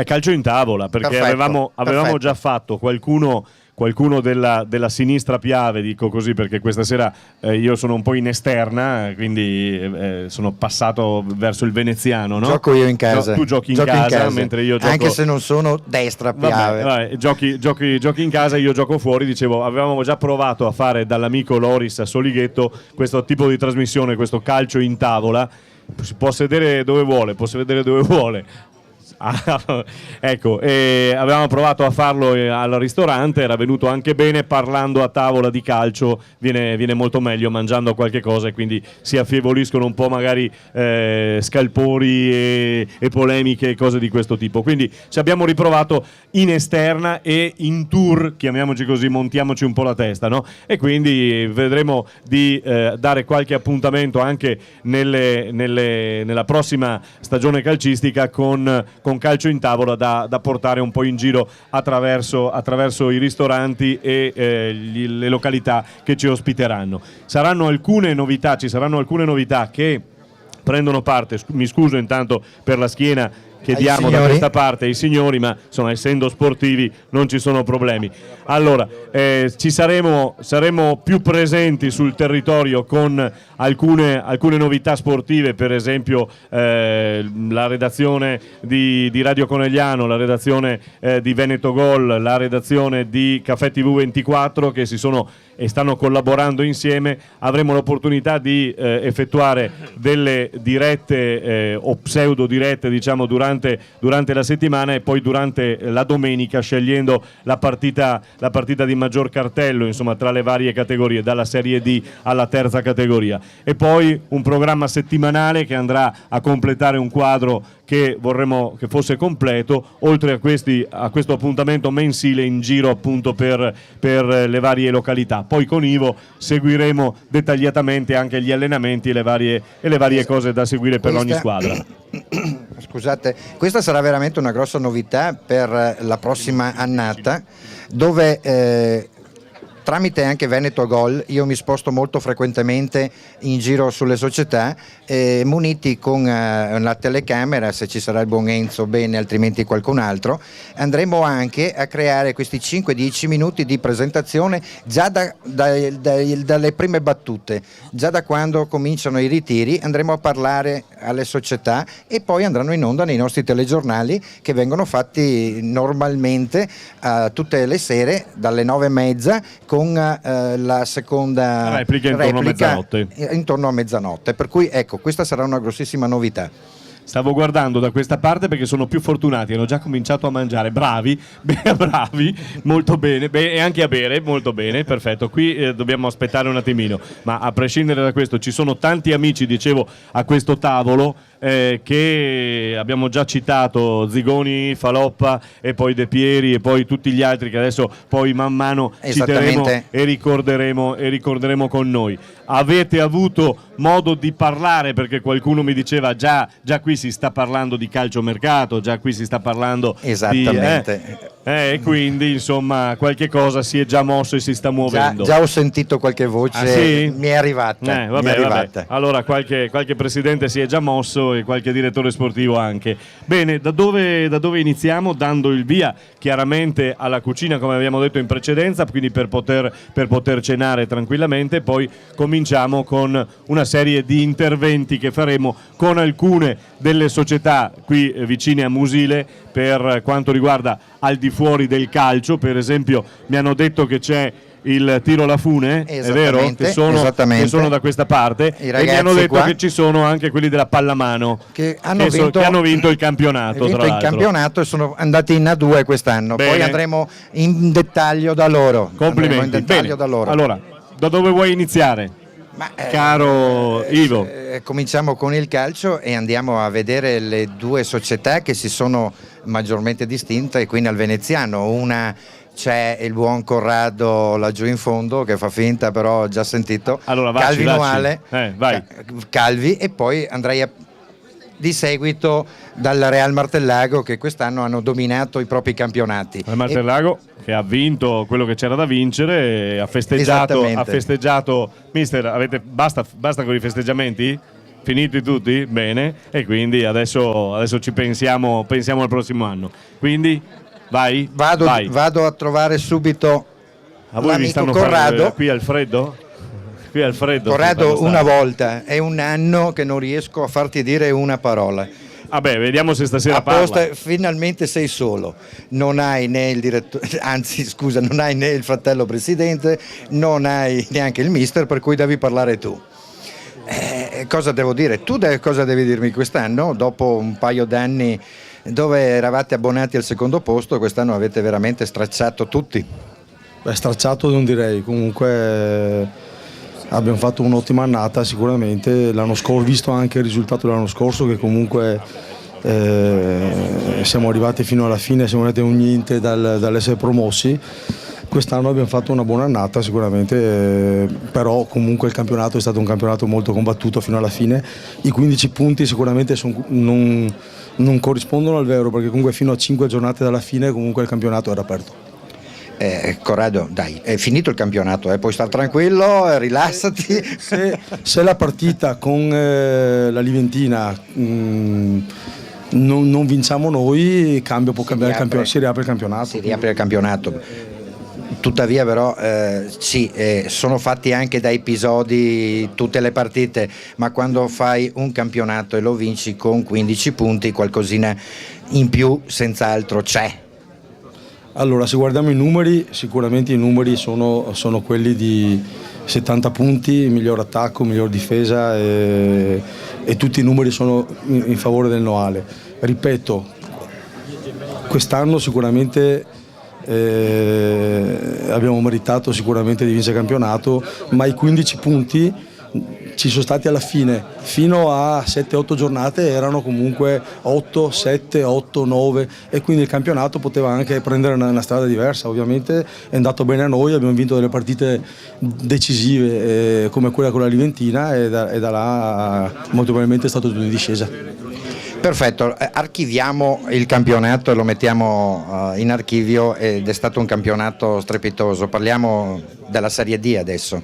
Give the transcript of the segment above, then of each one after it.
È calcio in tavola, perché Perfetto, avevamo già fatto qualcuno della sinistra Piave, dico così perché questa sera io sono un po' in esterna, quindi sono passato verso il veneziano, no? Gioco io in casa. Tu giochi in casa, mentre io gioco... Anche se non sono destra Piave. Vabbè, giochi in casa, io gioco fuori. Dicevo, avevamo già provato a fare dall'amico Loris a Solighetto questo tipo di trasmissione, questo calcio in tavola. Si può sedere dove vuole. Ecco, avevamo provato a farlo al ristorante, era venuto anche bene. Parlando a tavola di calcio viene molto meglio, mangiando qualche cosa, e quindi si affievoliscono un po' magari scalpori e polemiche e cose di questo tipo. Quindi ci abbiamo riprovato in esterna e in tour, chiamiamoci così, montiamoci un po' la testa, no? E quindi vedremo di dare qualche appuntamento anche nella prossima stagione calcistica con calcio in tavola da portare un po' in giro attraverso i ristoranti e le località che ci ospiteranno. Ci saranno alcune novità che prendono parte. Mi scuso intanto per la schiena che diamo da questa parte ai signori, ma insomma, essendo sportivi non ci sono problemi. Allora, saremo più presenti sul territorio con alcune novità sportive, per esempio la redazione di Radio Conegliano, la redazione di Veneto Gol, la redazione di Caffè TV 24 che si sono e stanno collaborando insieme. Avremo l'opportunità di effettuare delle dirette o pseudo dirette, diciamo, durante la settimana, e poi durante la domenica, scegliendo la partita di maggior cartello, insomma, tra le varie categorie, dalla Serie D alla terza categoria. E poi un programma settimanale che andrà a completare un quadro che vorremmo che fosse completo, oltre a questo appuntamento mensile in giro appunto per le varie località. Poi con Ivo seguiremo dettagliatamente anche gli allenamenti e le varie cose da seguire per ogni squadra. Scusate, questa sarà veramente una grossa novità per la prossima annata, dove tramite anche Veneto Gol io mi sposto molto frequentemente in giro sulle società, muniti con la telecamera, se ci sarà il buon Enzo bene, altrimenti qualcun altro. Andremo anche a creare questi 5-10 minuti di presentazione già dalle prime battute, già da quando cominciano i ritiri. Andremo a parlare alle società e poi andranno in onda nei nostri telegiornali, che vengono fatti normalmente tutte le sere dalle 9:30, con la seconda replica intorno a mezzanotte. Per cui ecco, questa sarà una grossissima novità. Stavo guardando da questa parte perché sono più fortunati, hanno già cominciato a mangiare, bravi, molto bene, e anche a bere, molto bene, perfetto. Qui dobbiamo aspettare un attimino, ma a prescindere da questo ci sono tanti amici, dicevo, a questo tavolo, che abbiamo già citato: Zigoni, Faloppa, e poi De Pieri, e poi tutti gli altri che adesso poi man mano citeremo e ricorderemo con noi. Avete avuto modo di parlare, perché qualcuno mi diceva già qui si sta parlando di calciomercato, già qui si sta parlando e quindi insomma qualche cosa si è già mosso e si sta muovendo. Già ho sentito qualche voce, sì? Mi è arrivata. Vabbè. Allora qualche presidente si è già mosso e qualche direttore sportivo anche. Bene, da dove iniziamo? Dando il via chiaramente alla cucina, come abbiamo detto in precedenza, quindi per poter cenare tranquillamente. Poi cominciamo con una serie di interventi che faremo con alcune delle società qui vicine a Musile per quanto riguarda al di fuori del calcio. Per esempio mi hanno detto che c'è il tiro alla fune, è vero? Che sono da questa parte, e mi hanno detto che ci sono anche quelli della pallamano che hanno vinto il campionato. Il campionato e sono andati in A2 quest'anno. Bene. Poi andremo in dettaglio da loro. Complimenti. Bene. Allora, da dove vuoi iniziare? Caro Ivo, cominciamo con il calcio e andiamo a vedere le due società che si sono maggiormente distinte qui al veneziano. Una, c'è il buon Corrado laggiù in fondo che fa finta, però ho già sentito. Allora, Calvi Noale, vai. Calvi, e poi andrei di seguito dal Real Martellago, che quest'anno hanno dominato i propri campionati. Real Martellago che ha vinto quello che c'era da vincere, ha festeggiato. Mister, basta con i festeggiamenti? Finiti tutti? Bene. E quindi adesso ci pensiamo al prossimo anno. Quindi vai. Vado a trovare subito A voi vi l'amico stanno Corrado. qui al freddo? Qui al freddo. Corrado, una volta, è un anno che non riesco a farti dire una parola. Vabbè, vediamo se stasera Apposta, parla. finalmente sei solo, non hai né il direttore, anzi scusa, non hai né il fratello presidente, non hai neanche il mister, per cui devi parlare tu. Cosa devo dire? Cosa devi dirmi quest'anno, dopo un paio d'anni dove eravate abbonati al secondo posto, quest'anno avete veramente stracciato tutti? Beh, stracciato non direi, comunque abbiamo fatto un'ottima annata sicuramente, l'anno scorso, visto anche il risultato dell'anno scorso che comunque siamo arrivati fino alla fine, siamo andati a un niente dall'essere promossi. Quest'anno abbiamo fatto una buona annata sicuramente, però comunque il campionato è stato un campionato molto combattuto fino alla fine. I 15 punti sicuramente non corrispondono al vero, perché comunque fino a 5 giornate dalla fine comunque il campionato era aperto. Corrado, dai, è finito il campionato, puoi stare tranquillo, rilassati. Se la partita con la Liventina non vinciamo noi, può cambiare il campionato, si riapre il campionato. Si riapre il campionato. Tuttavia però sono fatti anche da episodi tutte le partite, ma quando fai un campionato e lo vinci con 15 punti qualcosina in più senz'altro c'è. Allora, se guardiamo i numeri, sicuramente i numeri sono quelli di 70 punti, miglior attacco, miglior difesa e tutti i numeri sono in favore del Noale. Ripeto, quest'anno sicuramente abbiamo meritato sicuramente di vincere il campionato, ma i 15 punti ci sono stati alla fine, fino a 7-8 giornate erano comunque 8, 7, 8, 9 e quindi il campionato poteva anche prendere una strada diversa. Ovviamente è andato bene a noi, abbiamo vinto delle partite decisive come quella con la Liventina e da là molto probabilmente è stato tutto in discesa. Perfetto, archiviamo il campionato e lo mettiamo in archivio ed è stato un campionato strepitoso. Parliamo della Serie D adesso.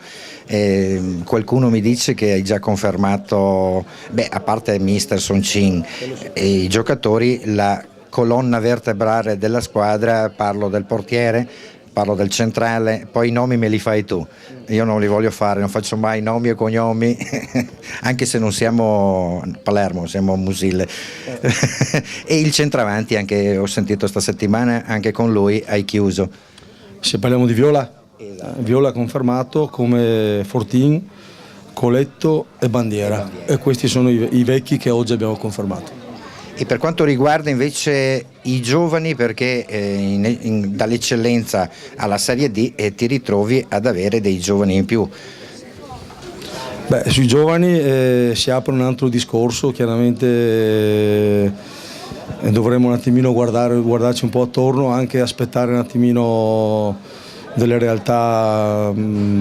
Qualcuno mi dice che hai già confermato, a parte mister Son Chin e i giocatori, la colonna vertebrale della squadra, parlo del portiere, parlo del centrale, poi i nomi me li fai tu, io non li voglio fare, non faccio mai nomi e cognomi, anche se non siamo Palermo, siamo Musille. E il centravanti, anche ho sentito sta settimana, anche con lui hai chiuso. Se parliamo di Viola, Viola confermato come Fortin, Coletto e Bandiera, e questi sono i vecchi che oggi abbiamo confermato. E per quanto riguarda invece i giovani, perché dall'eccellenza alla Serie D ti ritrovi ad avere dei giovani in più. Sui giovani si apre un altro discorso, chiaramente dovremmo un attimino guardarci un po' attorno, anche aspettare un attimino delle realtà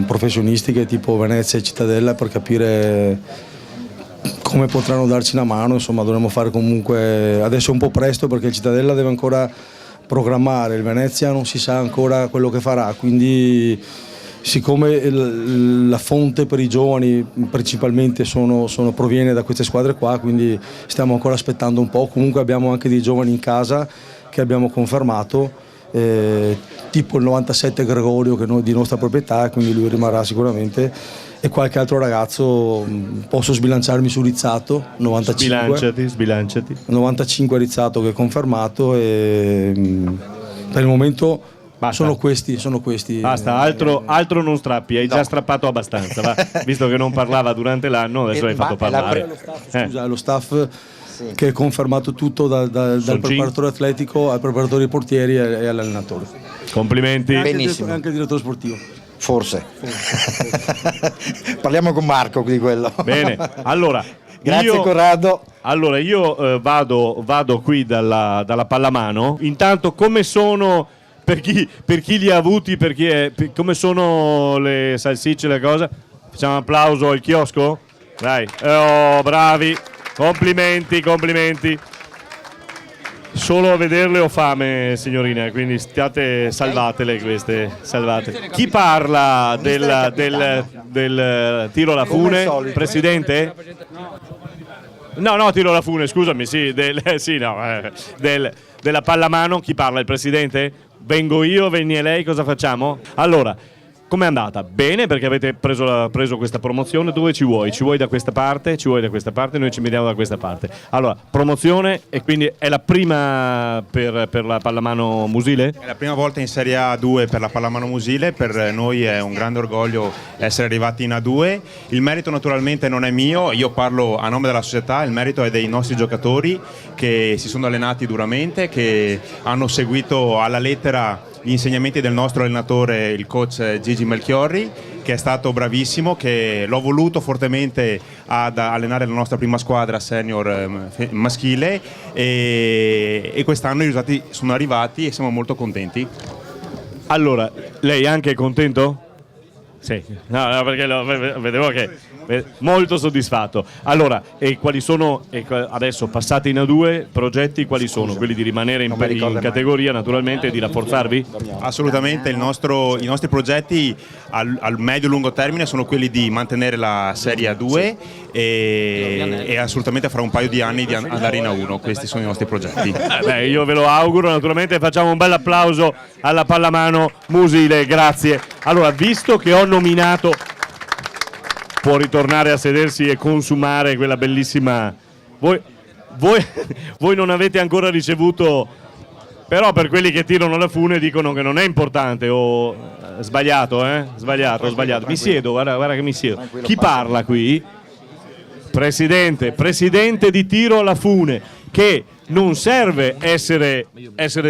professionistiche tipo Venezia e Cittadella per capire come potranno darci una mano. Insomma, dovremmo fare comunque, adesso è un po' presto perché il Cittadella deve ancora programmare, il Venezia non si sa ancora quello che farà, quindi siccome la fonte per i giovani principalmente proviene da queste squadre qua, quindi stiamo ancora aspettando un po'. Comunque abbiamo anche dei giovani in casa che abbiamo confermato, tipo il 97 Gregorio, che di nostra proprietà, quindi lui rimarrà sicuramente, e qualche altro ragazzo. Posso sbilanciarmi su Rizzato, 95. Sbilanciati. 95 Rizzato che è confermato, e per il momento sono questi. Basta, altro non strappi, hai già strappato abbastanza, va? Visto che non parlava durante l'anno, adesso l'hai fatto parlare. Lo staff che è confermato tutto dal preparatore atletico al preparatore dei portieri e all'allenatore. Complimenti. Benissimo. Anche il direttore sportivo. Forse. Parliamo con Marco di quello. Bene, allora. Grazie Corrado. Allora io vado qui dalla pallamano. Intanto come sono, per chi li ha avuti, come sono le salsicce, le cose? Facciamo un applauso al chiosco? Dai, bravi, complimenti. Solo a vederle ho fame, signorina, quindi salvatele queste, salvate. Chi parla del tiro alla fune? Presidente? No, tiro alla fune, scusami, sì, della pallamano, chi parla? Il presidente? Vengo io, vieni lei, cosa facciamo? Allora, com'è andata? Bene, perché avete preso questa promozione. Dove ci vuoi? Ci vuoi da questa parte? Ci vuoi da questa parte? Noi ci mettiamo da questa parte. Allora, promozione, e quindi è la prima per la pallamano Musile? È la prima volta in Serie A2 per la pallamano Musile, per noi è un grande orgoglio essere arrivati in A2. Il merito naturalmente non è mio, io parlo a nome della società, il merito è dei nostri giocatori che si sono allenati duramente, che hanno seguito alla lettera gli insegnamenti del nostro allenatore, il coach Gigi Melchiorri, che è stato bravissimo, che l'ho voluto fortemente ad allenare la nostra prima squadra senior maschile, e quest'anno i risultati sono arrivati e siamo molto contenti. Allora, lei anche è contento? Sì, no, perché vedevo che molto soddisfatto. Allora, e quali sono, adesso passati in A2, progetti quali sono? Quelli di rimanere in categoria, naturalmente, e di rafforzarvi? Assolutamente, i nostri progetti al medio-lungo termine sono quelli di mantenere la Serie A2 e assolutamente fra un paio di anni di andare in A1. Questi sono i nostri progetti. Io ve lo auguro, naturalmente. Facciamo un bel applauso alla pallamano Musile, grazie. Allora, visto che ho nominato, può ritornare a sedersi e consumare quella bellissima. Voi non avete ancora ricevuto, però per quelli che tirano la fune dicono che non è importante. O sbagliato, Sbagliato. Mi siedo, guarda che mi siedo. Chi parla qui? Presidente di tiro alla fune, che non serve essere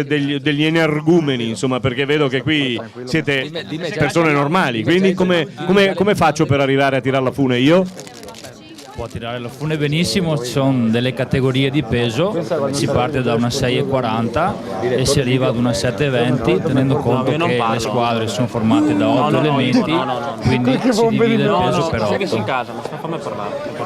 degli energumeni, insomma, perché vedo che qui siete persone normali, quindi come faccio per arrivare a tirare la fune io? Può tirare la fune benissimo, ci sono delle categorie di peso, si parte da una 6,40 e si arriva ad una 7,20, tenendo conto che le squadre sono formate da 8 elementi, quindi si divide il peso per 8.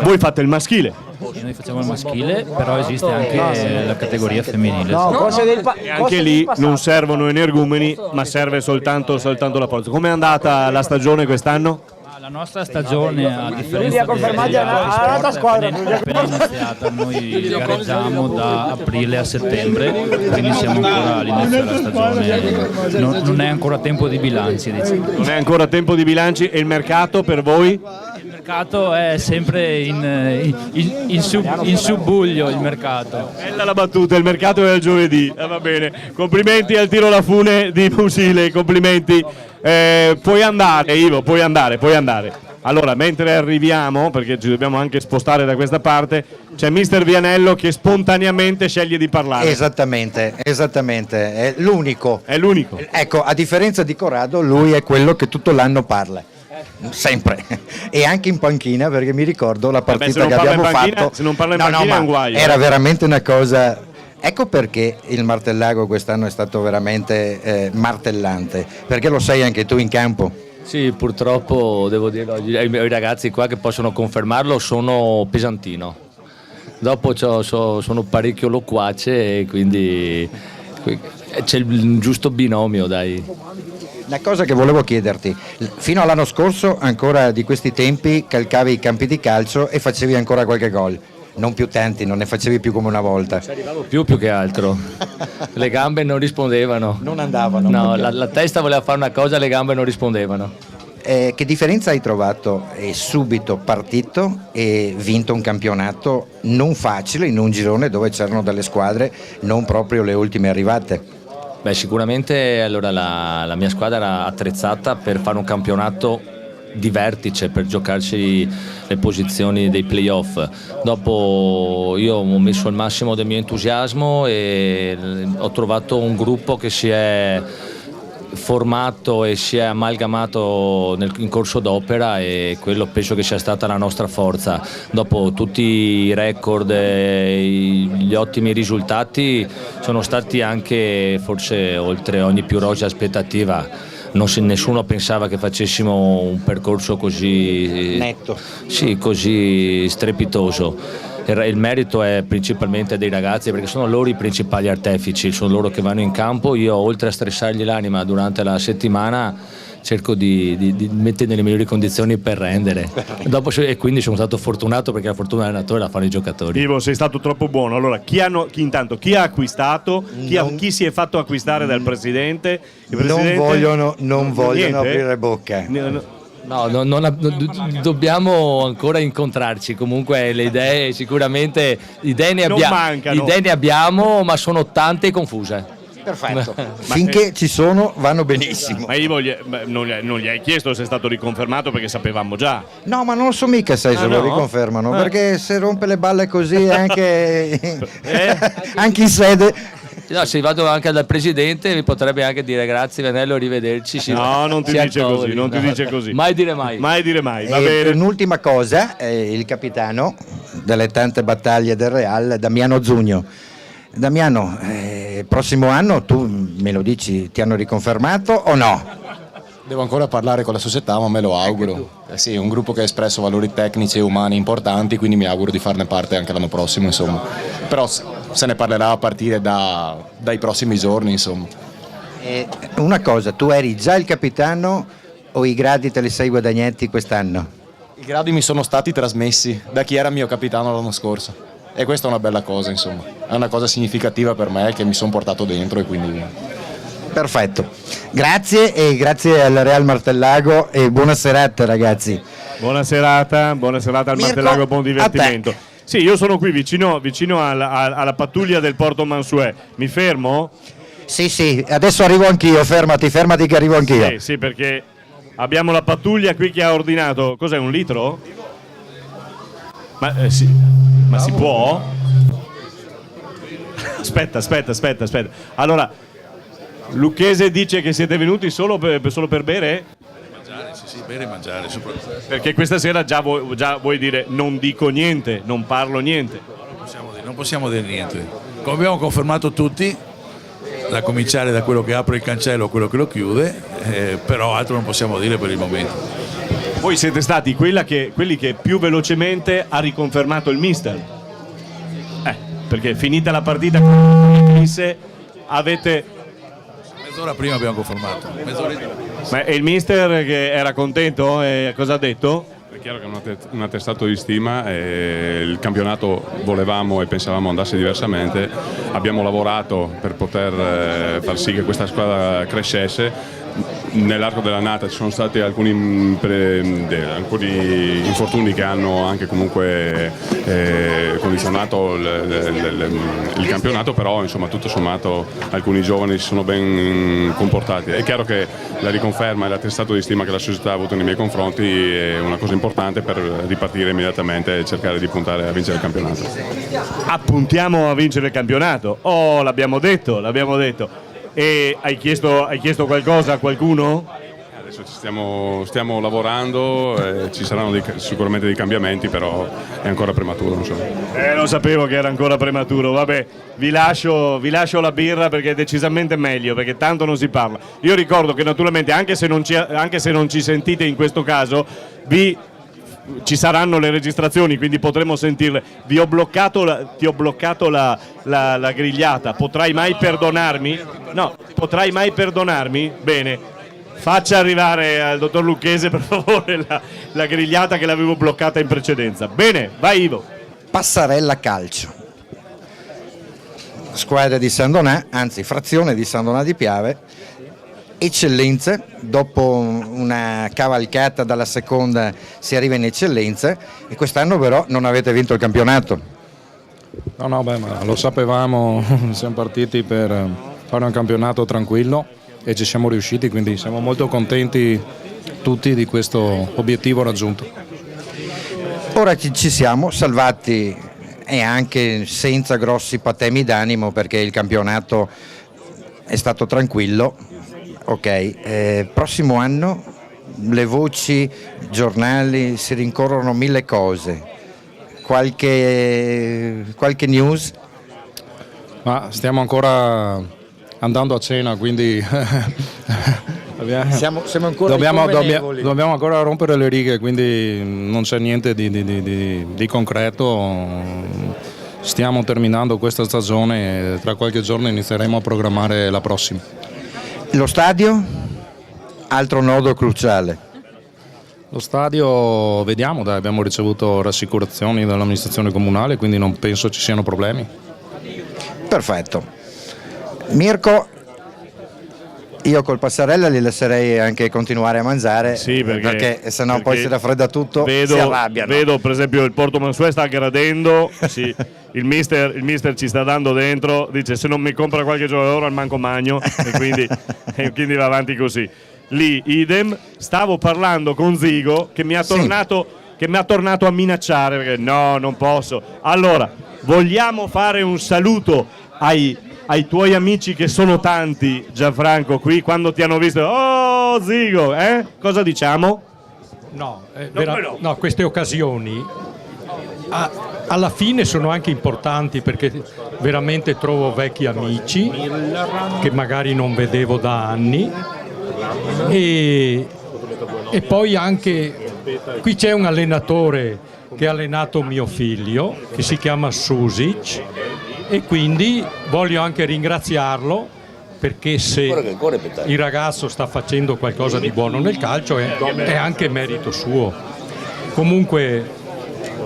Voi fate il maschile? Noi facciamo il maschile, però esiste anche la categoria femminile. E anche lì non servono energumeni, ma serve soltanto la forza. Com'è andata la stagione quest'anno? La nostra stagione, a differenza della squadra, è appena iniziata. Noi gareggiamo da aprile a settembre, quindi siamo ancora all'inizio della stagione. Non è ancora tempo di bilanci, diciamo. Non è ancora tempo di bilanci. E il mercato per voi? Il mercato è sempre in subbuglio, il mercato. Bella la battuta, il mercato è il giovedì. Va bene, complimenti al tiro alla fune di Musile, complimenti. Puoi andare, Ivo, puoi andare. Allora, mentre arriviamo, perché ci dobbiamo anche spostare da questa parte, c'è mister Vianello che spontaneamente sceglie di parlare. Esattamente, è l'unico. Ecco, a differenza di Corrado, lui è quello che tutto l'anno parla. Sempre, e anche in panchina, perché mi ricordo la partita che abbiamo fatto. Se non parla in panchina è un guaio. Era veramente una cosa. Ecco perché il Martellago quest'anno è stato veramente martellante, perché lo sai anche tu in campo. Sì, purtroppo devo dire ai ragazzi qua che possono confermarlo, sono pesantino. Dopo sono parecchio loquace e quindi c'è il giusto binomio, dai. Una cosa che volevo chiederti, fino all'anno scorso ancora di questi tempi calcavi i campi di calcio e facevi ancora qualche gol. Non più tanti, non ne facevi più come una volta. Ci arrivavo più che altro. Le gambe non rispondevano. Non andavano. No, la testa voleva fare una cosa, le gambe non rispondevano. Che differenza hai trovato? È subito partito e vinto un campionato non facile in un girone dove c'erano delle squadre non proprio le ultime arrivate. Beh, sicuramente allora la mia squadra era attrezzata per fare un campionato di vertice, per giocarci le posizioni dei playoff. Dopo io ho messo il massimo del mio entusiasmo e ho trovato un gruppo che si è formato e si è amalgamato in corso d'opera, e quello penso che sia stata la nostra forza. Dopo tutti i record e gli ottimi risultati sono stati anche forse oltre ogni più rosea aspettativa. Nessuno pensava che facessimo un percorso così netto, sì, così strepitoso. il merito è principalmente dei ragazzi, perché sono loro i principali artefici, sono loro che vanno in campo. Io, oltre a stressargli l'anima durante la settimana, cerco di mettere nelle migliori condizioni per rendere. E quindi sono stato fortunato, perché la fortuna dell'allenatore la fanno i giocatori. Ivo, sei stato troppo buono. Allora, chi ha acquistato? Chi si è fatto acquistare dal presidente? Non vogliono aprire bocca. No, dobbiamo ancora incontrarci. Comunque le idee sicuramente ne abbiamo, ma sono tante e confuse. Perfetto. Finché ci sono vanno benissimo. Ma Ivo non gli hai chiesto se è stato riconfermato, perché sapevamo già. No, ma non lo so mica se lo riconfermano, perché se rompe le balle così anche in sede. No, se vado anche dal presidente mi potrebbe anche dire grazie Venello, arrivederci. No, non ti dice così, non ti dice così. Mai dire mai. Mai dire mai, va bene. Un'ultima cosa, il capitano delle tante battaglie del Real, Damiano Zugno. Damiano, prossimo anno tu me lo dici, ti hanno riconfermato o no? Devo ancora parlare con la società, ma me lo auguro. Sì, è un gruppo che ha espresso valori tecnici e umani importanti, quindi mi auguro di farne parte anche l'anno prossimo, insomma. Però se ne parlerà a partire dai prossimi giorni, insomma. Una cosa, tu eri già il capitano o i gradi te li sei guadagnati quest'anno? I gradi mi sono stati trasmessi da chi era mio capitano l'anno scorso. E questa è una bella cosa, insomma. È una cosa significativa per me che mi sono portato dentro e quindi... Perfetto, grazie e grazie al Real Martellago e buona serata ragazzi. Buona serata al Martellago, buon divertimento. Sì, io sono qui vicino alla pattuglia del Porto Mansuè. Mi fermo? Sì, adesso arrivo anch'io, fermati che arrivo anch'io. Sì, perché abbiamo la pattuglia qui che ha ordinato, cos'è, 1 litro? Ma si può? Aspetta. Allora, Lucchese dice che siete venuti solo per bere? Mangiare, sì, bere e mangiare. Perché questa sera già vuoi dire non dico niente, non parlo niente. Non possiamo dire niente. Come abbiamo confermato tutti, da cominciare da quello che apre il cancello a quello che lo chiude, però altro non possiamo dire per il momento. Voi siete stati quelli che più velocemente ha riconfermato il mister. Perché finita la partita avete... Mezz'ora prima abbiamo confermato. Ma e il mister che era contento? Cosa ha detto? È chiaro che è un attestato di stima, il campionato volevamo e pensavamo andasse diversamente, abbiamo lavorato per poter far sì che questa squadra crescesse. Nell'arco dell'annata ci sono stati alcuni infortuni che hanno anche comunque condizionato il campionato, però insomma tutto sommato alcuni giovani si sono ben comportati. È chiaro che la riconferma e l'attestato di stima che la società ha avuto nei miei confronti è una cosa importante per ripartire immediatamente e cercare di puntare a vincere il campionato. Appuntiamo a vincere il campionato. L'abbiamo detto. E hai chiesto qualcosa a qualcuno? Adesso stiamo lavorando, ci saranno sicuramente dei cambiamenti, però è ancora prematuro. Insomma. Lo sapevo che era ancora prematuro. Vabbè, vi lascio la birra perché è decisamente meglio, perché tanto non si parla. Io ricordo che naturalmente anche se non ci sentite in questo caso, ci saranno le registrazioni, quindi potremo sentirle. Ti ho bloccato la grigliata. Potrai mai perdonarmi? No, potrai mai perdonarmi? Bene, faccia arrivare al dottor Lucchese per favore la grigliata che l'avevo bloccata in precedenza. Bene, vai Ivo. Passarella Calcio, squadra di San Donà, anzi frazione di San Donà di Piave. Eccellenza, dopo una cavalcata dalla seconda si arriva in eccellenza e quest'anno però non avete vinto il campionato. No, ma lo sapevamo, siamo partiti per fare un campionato tranquillo e ci siamo riusciti, quindi siamo molto contenti tutti di questo obiettivo raggiunto. Ora ci siamo salvati e anche senza grossi patemi d'animo perché il campionato è stato tranquillo. Ok, prossimo anno le voci, giornali, si rincorrono 1000 cose. Qualche news? Ma stiamo ancora andando a cena, quindi siamo ancora dobbiamo ancora rompere le righe, quindi non c'è niente di concreto. stiamo terminando questa stagione e tra qualche giorno inizieremo a programmare la prossima. Lo stadio? Altro nodo cruciale. Lo stadio, vediamo, dai, abbiamo ricevuto rassicurazioni dall'amministrazione comunale, quindi non penso ci siano problemi. Perfetto. Mirko, io col Passarella li lascerei anche continuare a mangiare, sì, perché sennò poi si raffredda tutto, si arrabbiano. Vedo per esempio il Porto Mansuè sta gradendo, sì, il mister ci sta dando dentro, dice se non mi compra qualche giocatore al manco magno e quindi va avanti così. Lì idem, stavo parlando con Zigo che mi ha tornato a minacciare perché no, non posso. Allora, vogliamo fare un saluto ai tuoi amici che sono tanti, Gianfranco, qui quando ti hanno visto, oh Zigo, cosa diciamo? No, queste occasioni alla fine sono anche importanti perché veramente trovo vecchi amici che magari non vedevo da anni e poi anche qui c'è un allenatore che ha allenato mio figlio che si chiama Susic e quindi voglio anche ringraziarlo perché se il ragazzo sta facendo qualcosa di buono nel calcio è anche merito suo. Comunque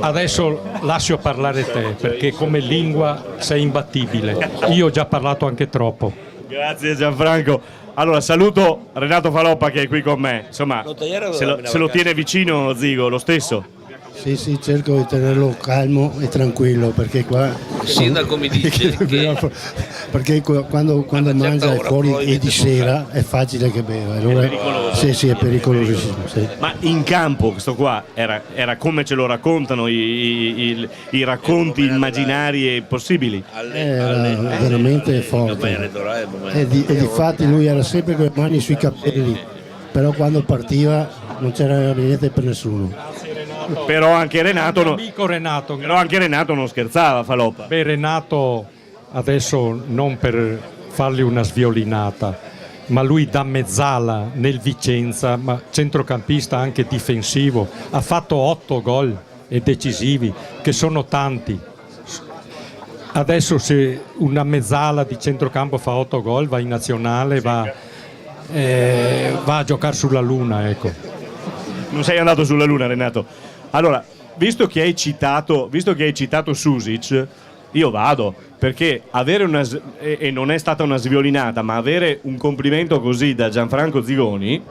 adesso lascio parlare te perché come lingua sei imbattibile, io ho già parlato anche troppo. Grazie Gianfranco. Allora saluto Renato Faloppa che è qui con me, insomma se lo tiene vicino Zigo, lo stesso. Sì, cerco di tenerlo calmo e tranquillo perché qua il sindaco mi dice perché quando mangia fuori e di sera è facile che beva, allora sì, è pericolosissimo. Sì. Ma in campo questo qua era come ce lo raccontano i racconti immaginari e possibili? Era veramente forte e difatti lui era sempre con le mani sui capelli, però quando partiva non c'era niente per nessuno. Però anche Renato non scherzava, Faloppa. Beh, Renato adesso non per fargli una sviolinata, ma lui da mezzala nel Vicenza, ma centrocampista anche difensivo, ha fatto 8 gol e decisivi, che sono tanti. Adesso se una mezzala di centrocampo fa 8 gol, va in nazionale, va a giocare sulla Luna, ecco. Non sei andato sulla Luna, Renato. Allora, visto che hai citato Susic, io vado, perché avere e non è stata una sviolinata, ma avere un complimento così da Gianfranco Zigoni,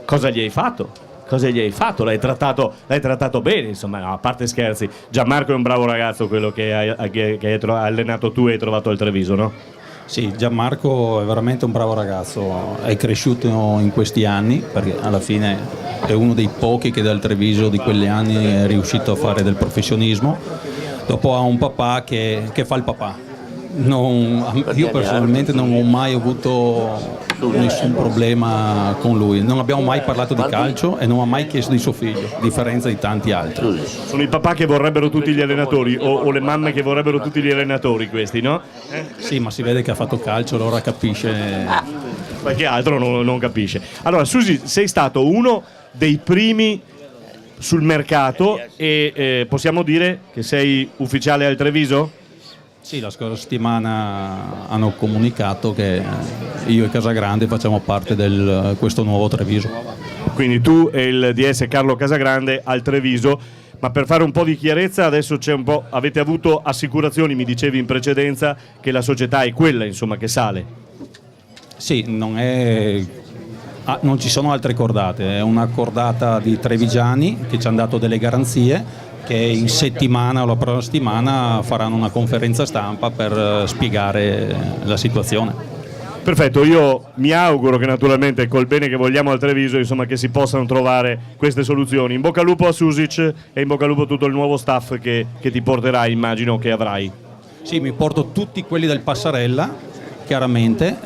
cosa gli hai fatto? L'hai trattato bene, insomma, no, a parte scherzi. Gianmarco è un bravo ragazzo, quello che hai allenato tu e hai trovato al Treviso, no? Sì, Gianmarco è veramente un bravo ragazzo, è cresciuto in questi anni perché alla fine è uno dei pochi che dal Treviso di quegli anni è riuscito a fare del professionismo. Dopo ha un papà che fa il papà. Io personalmente non ho mai avuto nessun problema con lui, non abbiamo mai parlato di calcio e non ha mai chiesto di suo figlio, a differenza di tanti altri. Sono i papà che vorrebbero tutti gli allenatori o le mamme che vorrebbero tutti gli allenatori questi, no? Sì, ma si vede che ha fatto calcio, allora capisce. Qualche altro non capisce. Allora Susi, sei stato uno dei primi sul mercato e possiamo dire che sei ufficiale al Treviso? Sì, la scorsa settimana hanno comunicato che io e Casagrande facciamo parte di questo nuovo Treviso. Quindi tu e il DS Carlo Casagrande al Treviso, ma per fare un po' di chiarezza adesso c'è un po', avete avuto assicurazioni, mi dicevi in precedenza che la società è quella, insomma, che sale. Sì, non ci sono altre cordate, è una cordata di trevigiani che ci hanno dato delle garanzie che in settimana o la prossima settimana faranno una conferenza stampa per spiegare la situazione. Perfetto, io mi auguro che naturalmente col bene che vogliamo al Treviso, insomma, che si possano trovare queste soluzioni. In bocca al lupo a Susic e in bocca al lupo a tutto il nuovo staff che ti porterai, immagino che avrai. Sì, mi porto tutti quelli del Passarella, chiaramente,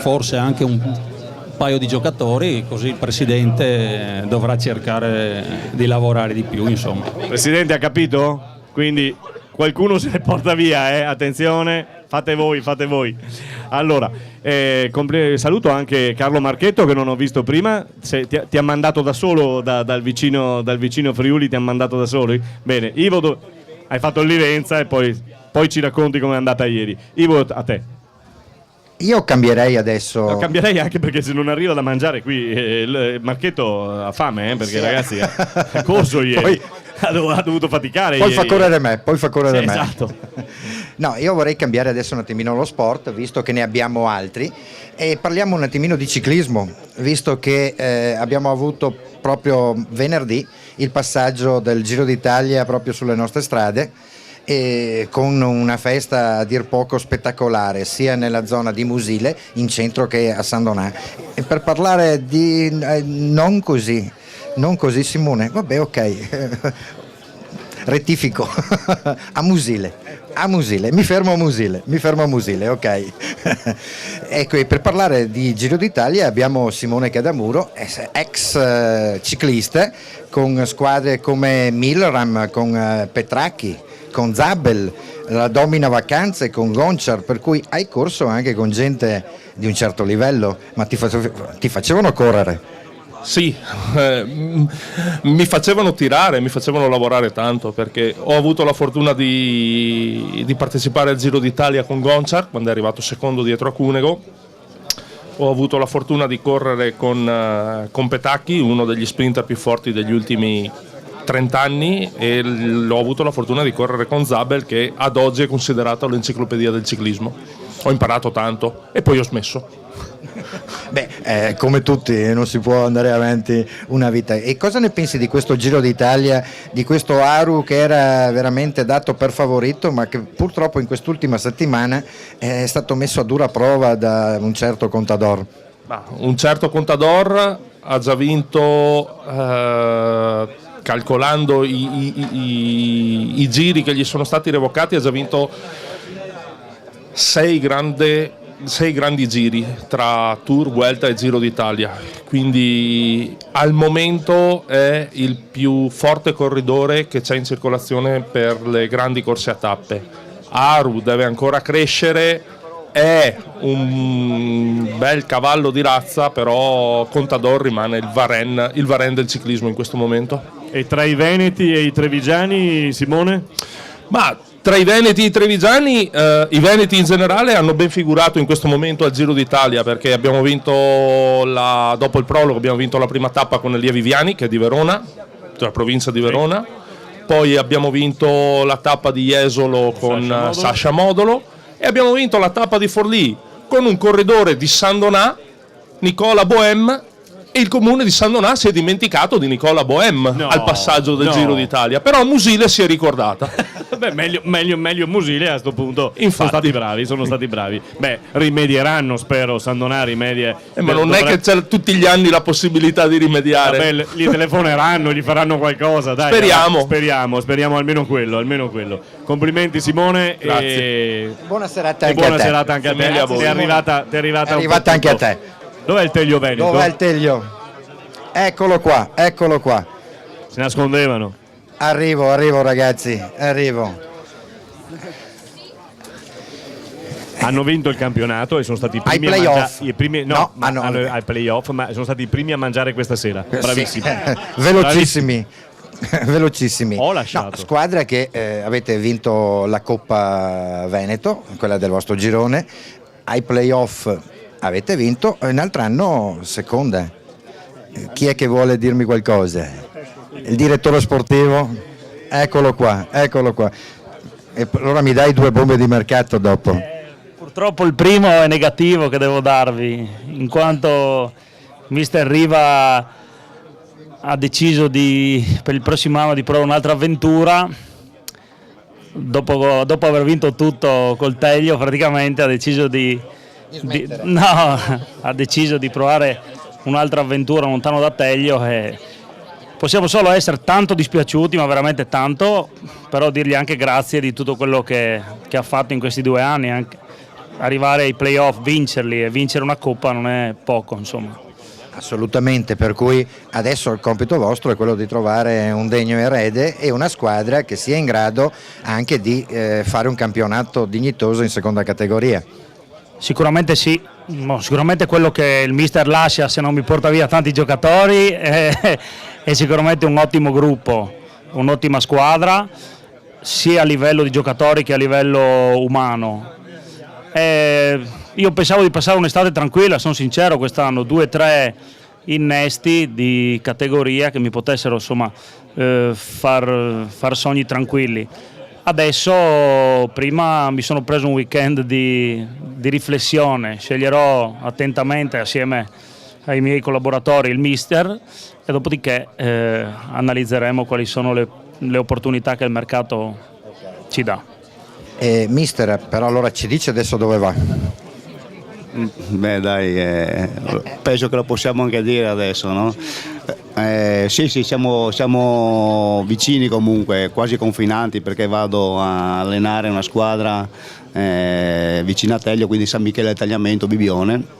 forse anche un paio di giocatori, così il presidente dovrà cercare di lavorare di più, insomma. Presidente, ha capito? Quindi qualcuno se ne porta via, attenzione, fate voi. Allora, saluto anche Carlo Marchetto che non ho visto prima. Ti ha mandato da solo dal vicino Friuli, ti ha mandato da solo? Bene, Ivo Hai fatto il Livenza e poi ci racconti come è andata ieri. Ivo, a te. Io cambierei adesso. Lo cambierei anche perché se non arriva da mangiare qui il Marchetto ha fame, perché Sì. ragazzi è corso ieri. Ha dovuto faticare Poi ieri. fa correre me, me. Esatto. No, io vorrei cambiare adesso un attimino lo sport, visto che ne abbiamo altri, e parliamo un attimino di ciclismo, visto che abbiamo avuto proprio venerdì il passaggio del Giro d'Italia proprio sulle nostre strade, e con una festa a dir poco spettacolare sia nella zona di Musile in centro che a San Donà. E per parlare di non così Simone, vabbè, ok, rettifico, a Musile, mi fermo a Musile, ok. Ecco, e per parlare di Giro d'Italia abbiamo Simone Cadamuro, ex ciclista, con squadre come Milram, con Petracchi, con Zabel, la Domina Vacanze, con Gonchar, per cui hai corso anche con gente di un certo livello, ma ti facevano correre. Sì, mi facevano tirare, mi facevano lavorare tanto, perché ho avuto la fortuna di partecipare al Giro d'Italia con Gonchar quando è arrivato secondo dietro a Cunego. Ho avuto la fortuna di correre con Petacchi, uno degli sprinter più forti degli ultimi 30 anni, e ho avuto la fortuna di correre con Zabel, che ad oggi è considerato l'enciclopedia del ciclismo. Ho imparato tanto e poi ho smesso. Beh, come tutti, non si può andare avanti una vita. E cosa ne pensi di questo Giro d'Italia, di questo Aru che era veramente dato per favorito, ma che purtroppo in quest'ultima settimana è stato messo a dura prova da un certo Contador? Un certo Contador ha già vinto, calcolando i giri che gli sono stati revocati, ha già vinto 6 grandi giri tra Tour, Vuelta e Giro d'Italia, quindi al momento è il più forte corridore che c'è in circolazione per le grandi corse a tappe. Aru deve ancora crescere, è un bel cavallo di razza, però Contador rimane il Varenne del ciclismo in questo momento. E tra i veneti e i trevigiani, Simone? Ma tra i veneti e i trevigiani, i veneti in generale hanno ben figurato in questo momento al Giro d'Italia, perché abbiamo vinto dopo il prologo abbiamo vinto la prima tappa con Elia Viviani, che è di Verona, della provincia di Verona. Poi abbiamo vinto la tappa di Jesolo con Sasha Modolo, e abbiamo vinto la tappa di Forlì con un corridore di San Donà, Nicola Bohem, e il comune di San Donà si è dimenticato di Nicola Bohem al passaggio del Giro d'Italia, però Musile si è ricordata. Beh, meglio Musile a sto punto. Infatti. Sono stati bravi. Beh, rimedieranno, spero, San Donà rimedia. Ma non è che c'è tutti gli anni la possibilità di rimediare. Vabbè, gli telefoneranno, gli faranno qualcosa, dai. Speriamo almeno quello. Complimenti Simone. Grazie. E buona serata anche a te. Ti è arrivata anche a te. Dov'è il Telio Veneto? Dov'è il Telio? Eccolo qua. Si nascondevano. Arrivo ragazzi, arrivo. Hanno vinto il campionato e sono stati i primi ai playoff. Ai playoff, ma sono stati i primi a mangiare questa sera. Bravissimi. Velocissimi. Ho lasciato. Squadra che avete vinto la Coppa Veneto, quella del vostro girone, ai playoff avete vinto, un altro anno seconda. Chi è che vuole dirmi qualcosa? Il direttore sportivo? Eccolo qua. E allora mi dai 2 bombe di mercato dopo. Purtroppo il primo è negativo che devo darvi, in quanto Mister Riva ha deciso per il prossimo anno di provare un'altra avventura. Dopo aver vinto tutto col Telio, praticamente ha deciso ha deciso di provare un'altra avventura lontano da Telio, e possiamo solo essere tanto dispiaciuti, ma veramente tanto, però dirgli anche grazie di tutto quello che ha fatto in questi 2 anni, anche arrivare ai playoff, vincerli e vincere una coppa non è poco, insomma. Assolutamente, per cui adesso il compito vostro è quello di trovare un degno erede e una squadra che sia in grado anche di fare un campionato dignitoso in seconda categoria. Sicuramente sì, sicuramente quello che il mister lascia, se non mi porta via tanti giocatori, è sicuramente un ottimo gruppo, un'ottima squadra, sia a livello di giocatori che a livello umano. Io pensavo di passare un'estate tranquilla, sono sincero, quest'anno 2-3 innesti di categoria che mi potessero insomma far sogni tranquilli. Adesso prima mi sono preso un weekend di riflessione, sceglierò attentamente assieme ai miei collaboratori il mister e dopodiché analizzeremo quali sono le opportunità che il mercato ci dà. Mister, però allora ci dice adesso dove va? Beh dai, penso che lo possiamo anche dire adesso, no? Sì, siamo vicini comunque, quasi confinanti, perché vado a allenare una squadra vicina a Teglio, quindi San Michele del Tagliamento, Bibione.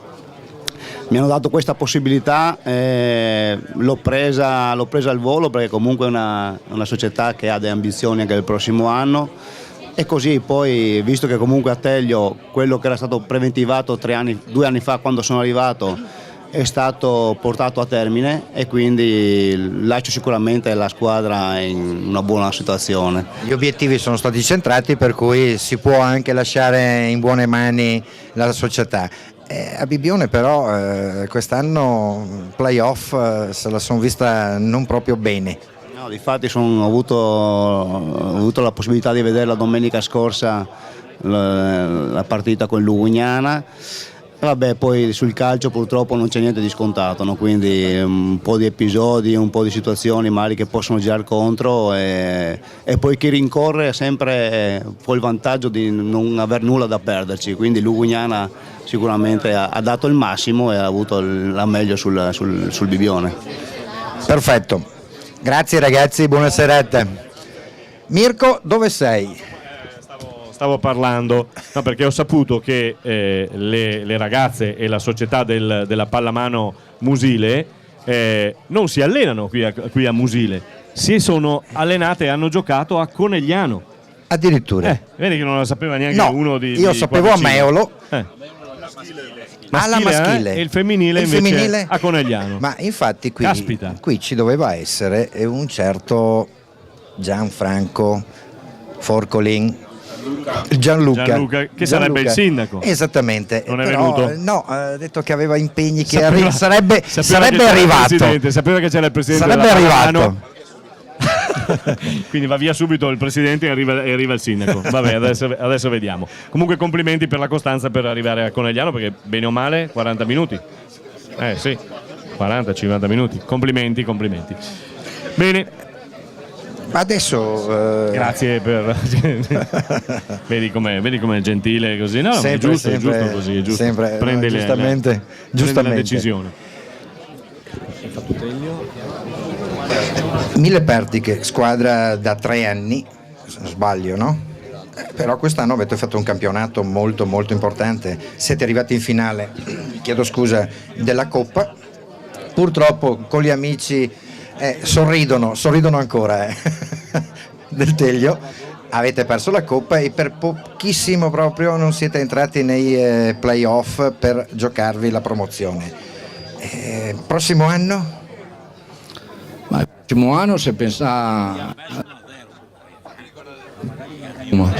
Mi hanno dato questa possibilità, l'ho presa al volo perché comunque è una società che ha delle ambizioni anche il prossimo anno. E così poi, visto che comunque a Teglio quello che era stato preventivato 2 anni fa quando sono arrivato è stato portato a termine, e quindi lascio sicuramente la squadra in una buona situazione. Gli obiettivi sono stati centrati, per cui si può anche lasciare in buone mani la società. A Bibione però quest'anno playoff se la sono vista non proprio bene. No, difatti ho avuto la possibilità di vedere la domenica scorsa la partita con Lugugnana. Vabbè, poi sul calcio purtroppo non c'è niente di scontato, no? Quindi un po' di episodi, un po' di situazioni magari che possono girare contro, e poi chi rincorre ha sempre poi il vantaggio di non aver nulla da perderci, quindi Lugugnana sicuramente ha dato il massimo e ha avuto la meglio sul Bibione. Perfetto. Grazie ragazzi, buona serata. Mirko, dove sei? Stavo parlando, no, perché ho saputo che le ragazze e la società della pallamano Musile non si allenano qui a Musile, si sono allenate e hanno giocato a Conegliano. Addirittura. Vedi che non lo sapeva neanche No, uno di io sapevo a Meolo. Alla maschile e il femminile invece femminile? a Conegliano. Ma infatti qui ci doveva essere un certo Gianfranco Forcolin, Gianluca che sarebbe il sindaco. Esattamente. Non è però, venuto? No, ha detto che aveva impegni, che sarebbe arrivato. Sapeva che c'era il presidente sarebbe della arrivato. Pallamano. Quindi va via subito il presidente e arriva il sindaco. Vabbè, adesso vediamo. Comunque complimenti per la costanza per arrivare a Conegliano, perché bene o male 40 minuti. Sì, 40-50 minuti. Complimenti. Bene. Adesso grazie per vedi com'è gentile così. No, sempre, è giusto così, è giusto. Sempre, prende giustamente la decisione. Hai fatto Teglio? Mille Pertiche, squadra da 3 anni, se non sbaglio, no? Però quest'anno avete fatto un campionato molto molto importante, siete arrivati in finale, chiedo scusa, della Coppa. Purtroppo con gli amici sorridono ancora del Teglio, avete perso la Coppa e per pochissimo proprio non siete entrati nei playoff per giocarvi la promozione. Prossimo anno? Ma il prossimo anno se pensa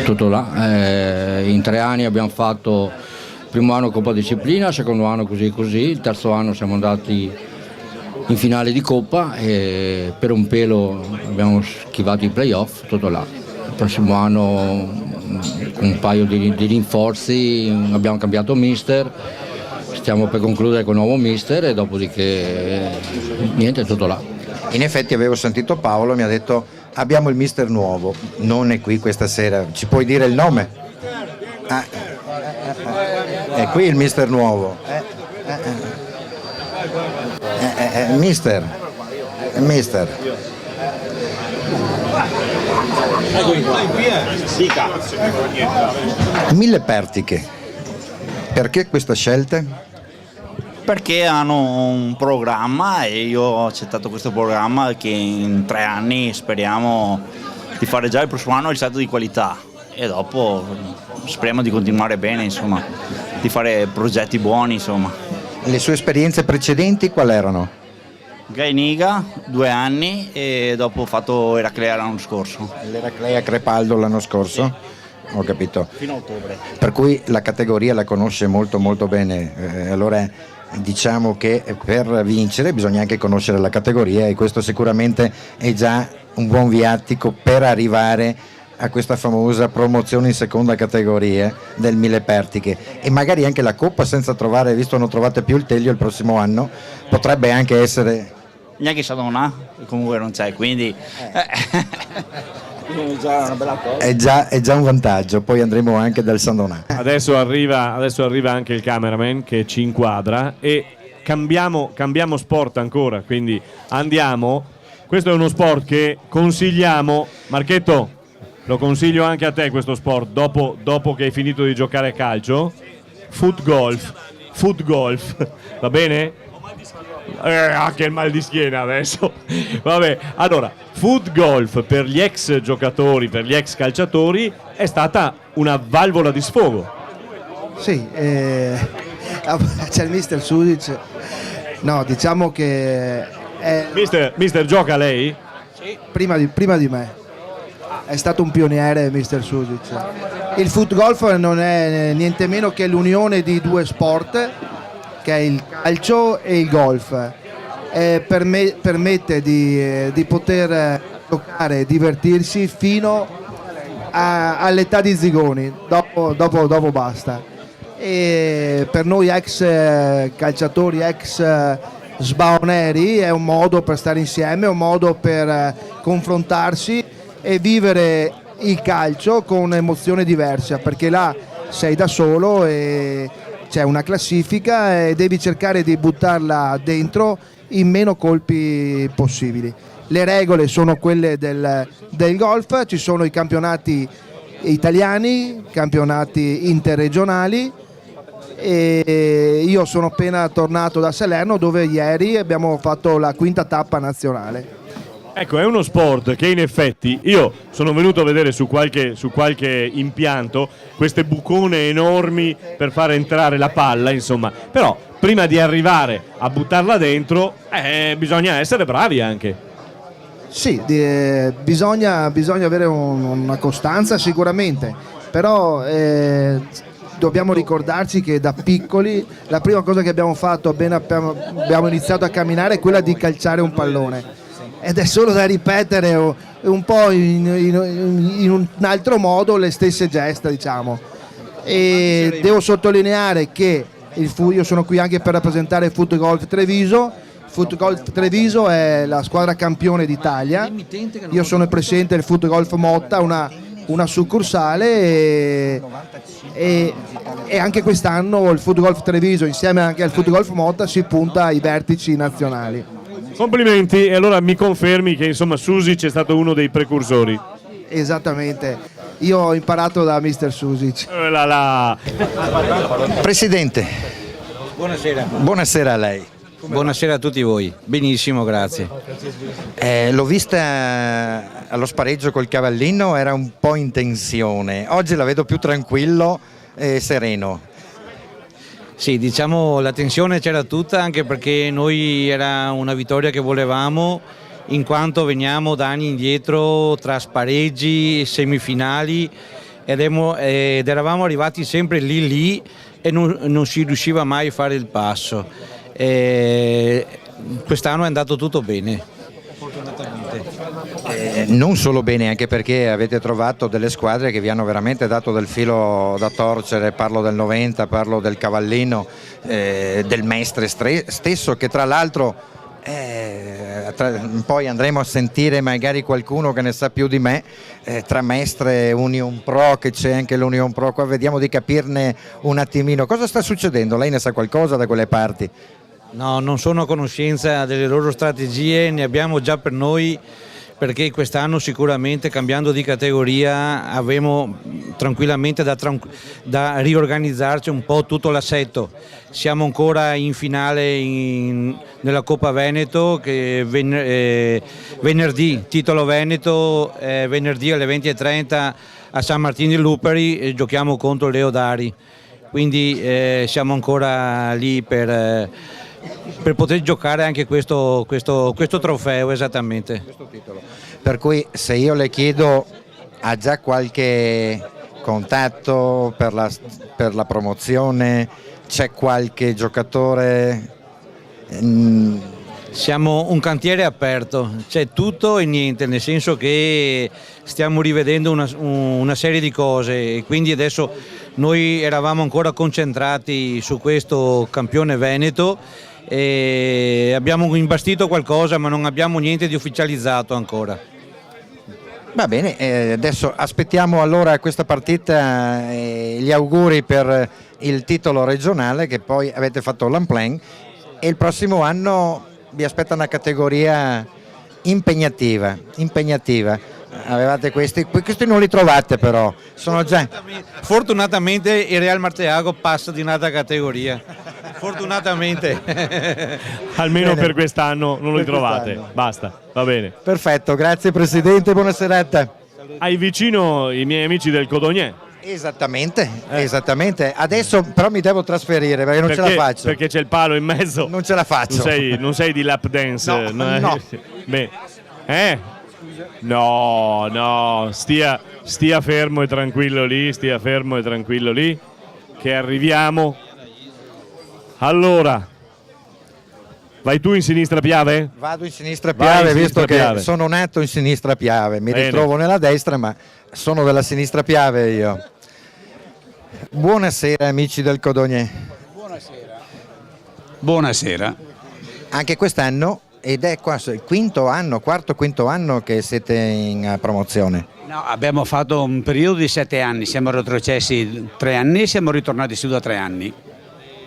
tutto là, in 3 anni abbiamo fatto il primo anno Coppa Disciplina, il secondo anno così, il terzo anno siamo andati in finale di Coppa e per un pelo abbiamo schivato i playoff, tutto là. Il prossimo anno con un paio di rinforzi abbiamo cambiato mister, stiamo per concludere con il nuovo mister e dopodiché niente, tutto là. In effetti avevo sentito Paolo, mi ha detto abbiamo il mister nuovo, non è qui questa sera, ci puoi dire il nome? È qui il mister nuovo. Mister. Mille Pertiche, perché questa scelta? Perché hanno un programma e io ho accettato questo programma che in 3 anni speriamo di fare già il prossimo anno il salto di qualità e dopo speriamo di continuare bene, insomma, di fare progetti buoni, insomma. Le sue esperienze precedenti quali erano? Gainiga 2 anni e dopo ho fatto Eraclea l'anno scorso. L'Eraclea Crepaldo l'anno scorso? Ho capito. Fino a ottobre. Per cui la categoria la conosce molto molto bene, allora diciamo che per vincere bisogna anche conoscere la categoria e questo sicuramente è già un buon viatico per arrivare a questa famosa promozione in seconda categoria del 1000 Pertiche e magari anche la Coppa senza trovare, visto non trovate più il Teglio il prossimo anno, potrebbe anche essere... Neanche Sadona, comunque non c'è, quindi... È già una bella cosa. È già un vantaggio, poi andremo anche dal Sandonà. Adesso arriva anche il cameraman che ci inquadra e cambiamo sport ancora, quindi andiamo. Questo è uno sport che consigliamo, Marchetto, lo consiglio anche a te questo sport, dopo che hai finito di giocare a calcio, foot golf, va bene? Anche il mal di schiena adesso. Vabbè, allora, foot golf per gli ex giocatori, per gli ex calciatori è stata una valvola di sfogo. Sì, c'è il mister Sudic. No, diciamo che Mister gioca lei? Sì. Prima di me. È stato un pioniere mister Sudic. Il foot golf non è niente meno che l'unione di 2 sport, che è il calcio e il golf. Permette di poter giocare e divertirsi fino all'età di zigoni, dopo basta. E per noi ex calciatori, ex sbaoneri, è un modo per stare insieme, è un modo per confrontarsi e vivere il calcio con emozione diversa, perché là sei da solo e c'è una classifica e devi cercare di buttarla dentro in meno colpi possibili. Le regole sono quelle del golf, ci sono i campionati italiani, campionati interregionali e io sono appena tornato da Salerno dove ieri abbiamo fatto la 5ª tappa nazionale. Ecco, è uno sport che in effetti io sono venuto a vedere su qualche impianto queste bucone enormi per far entrare la palla, insomma, però prima di arrivare a buttarla dentro bisogna essere bravi anche. Sì, bisogna avere una costanza sicuramente, però dobbiamo ricordarci che da piccoli la prima cosa che abbiamo fatto appena abbiamo iniziato a camminare è quella di calciare un pallone. Ed è solo da ripetere un po' in un altro modo le stesse gesta, diciamo. E devo sottolineare che io sono qui anche per rappresentare il Foot Golf Treviso. Foot Golf Treviso è la squadra campione d'Italia. Io sono il presidente del Foot Golf Motta, una succursale e anche quest'anno il Foot Golf Treviso insieme anche al Foot Golf Motta si punta ai vertici nazionali. Complimenti, e allora mi confermi che insomma Susic è stato uno dei precursori. Esattamente, io ho imparato da mister Susic. Presidente, buonasera. Buonasera a lei. Buonasera a tutti voi, benissimo, grazie. L'ho vista allo spareggio col Cavallino, era un po' in tensione, oggi la vedo più tranquillo e sereno. Sì, diciamo la tensione c'era tutta, anche perché noi era una vittoria che volevamo, in quanto veniamo da anni indietro tra spareggi, semifinali ed eravamo arrivati sempre lì e non si riusciva mai a fare il passo. Quest'anno è andato tutto bene, fortunatamente. Non solo bene, anche perché avete trovato delle squadre che vi hanno veramente dato del filo da torcere, parlo del 90, parlo del Cavallino, del Mestre stesso, che tra l'altro poi andremo a sentire magari qualcuno che ne sa più di me, tra Mestre e Union Pro, che c'è anche l'Union Pro, qua vediamo di capirne un attimino. Cosa sta succedendo? Lei ne sa qualcosa da quelle parti? No, non sono a conoscenza delle loro strategie, ne abbiamo già per noi, perché quest'anno sicuramente cambiando di categoria avremo tranquillamente da riorganizzarci un po' tutto l'assetto. Siamo ancora in finale nella Coppa Veneto, che venerdì, titolo Veneto, venerdì alle 20:30 a San Martino di Luperi e giochiamo contro Leodari, quindi siamo ancora lì per per poter giocare anche questo trofeo, esattamente. Per cui se io le chiedo, ha già qualche contatto per la promozione, c'è qualche giocatore? Siamo un cantiere aperto, c'è tutto e niente, nel senso che stiamo rivedendo una serie di cose e quindi adesso noi eravamo ancora concentrati su questo campione veneto e abbiamo imbastito qualcosa ma non abbiamo niente di ufficializzato ancora. Va bene, adesso aspettiamo allora questa partita e gli auguri per il titolo regionale, che poi avete fatto l'Amplen, e il prossimo anno vi aspetta una categoria impegnativa. Avevate questi non li trovate, però sono già... Fortunatamente il Real Marteago passa di un'altra categoria, fortunatamente. Almeno Bene. per quest'anno non li trovate, quest'anno. basta, va bene. Perfetto, grazie Presidente, buona serata. Hai vicino i miei amici del Codogné. Esattamente. Adesso però mi devo trasferire perché non ce la faccio. Perché c'è il palo in mezzo. Non ce la faccio. Non sei di lap dance. No. Beh. No, stia fermo e tranquillo lì, che arriviamo. Allora, vai tu in sinistra Piave? Vado in sinistra Piave, visto che Piave. sono nato in sinistra Piave, mi Bene. ritrovo nella destra, ma sono della sinistra Piave io. Buonasera amici del Codogné. Buonasera. Anche quest'anno, ed è il quarto, quinto anno che siete in promozione. No, abbiamo fatto un periodo di 7 anni, siamo retrocessi 3 anni e siamo ritornati su da 3 anni.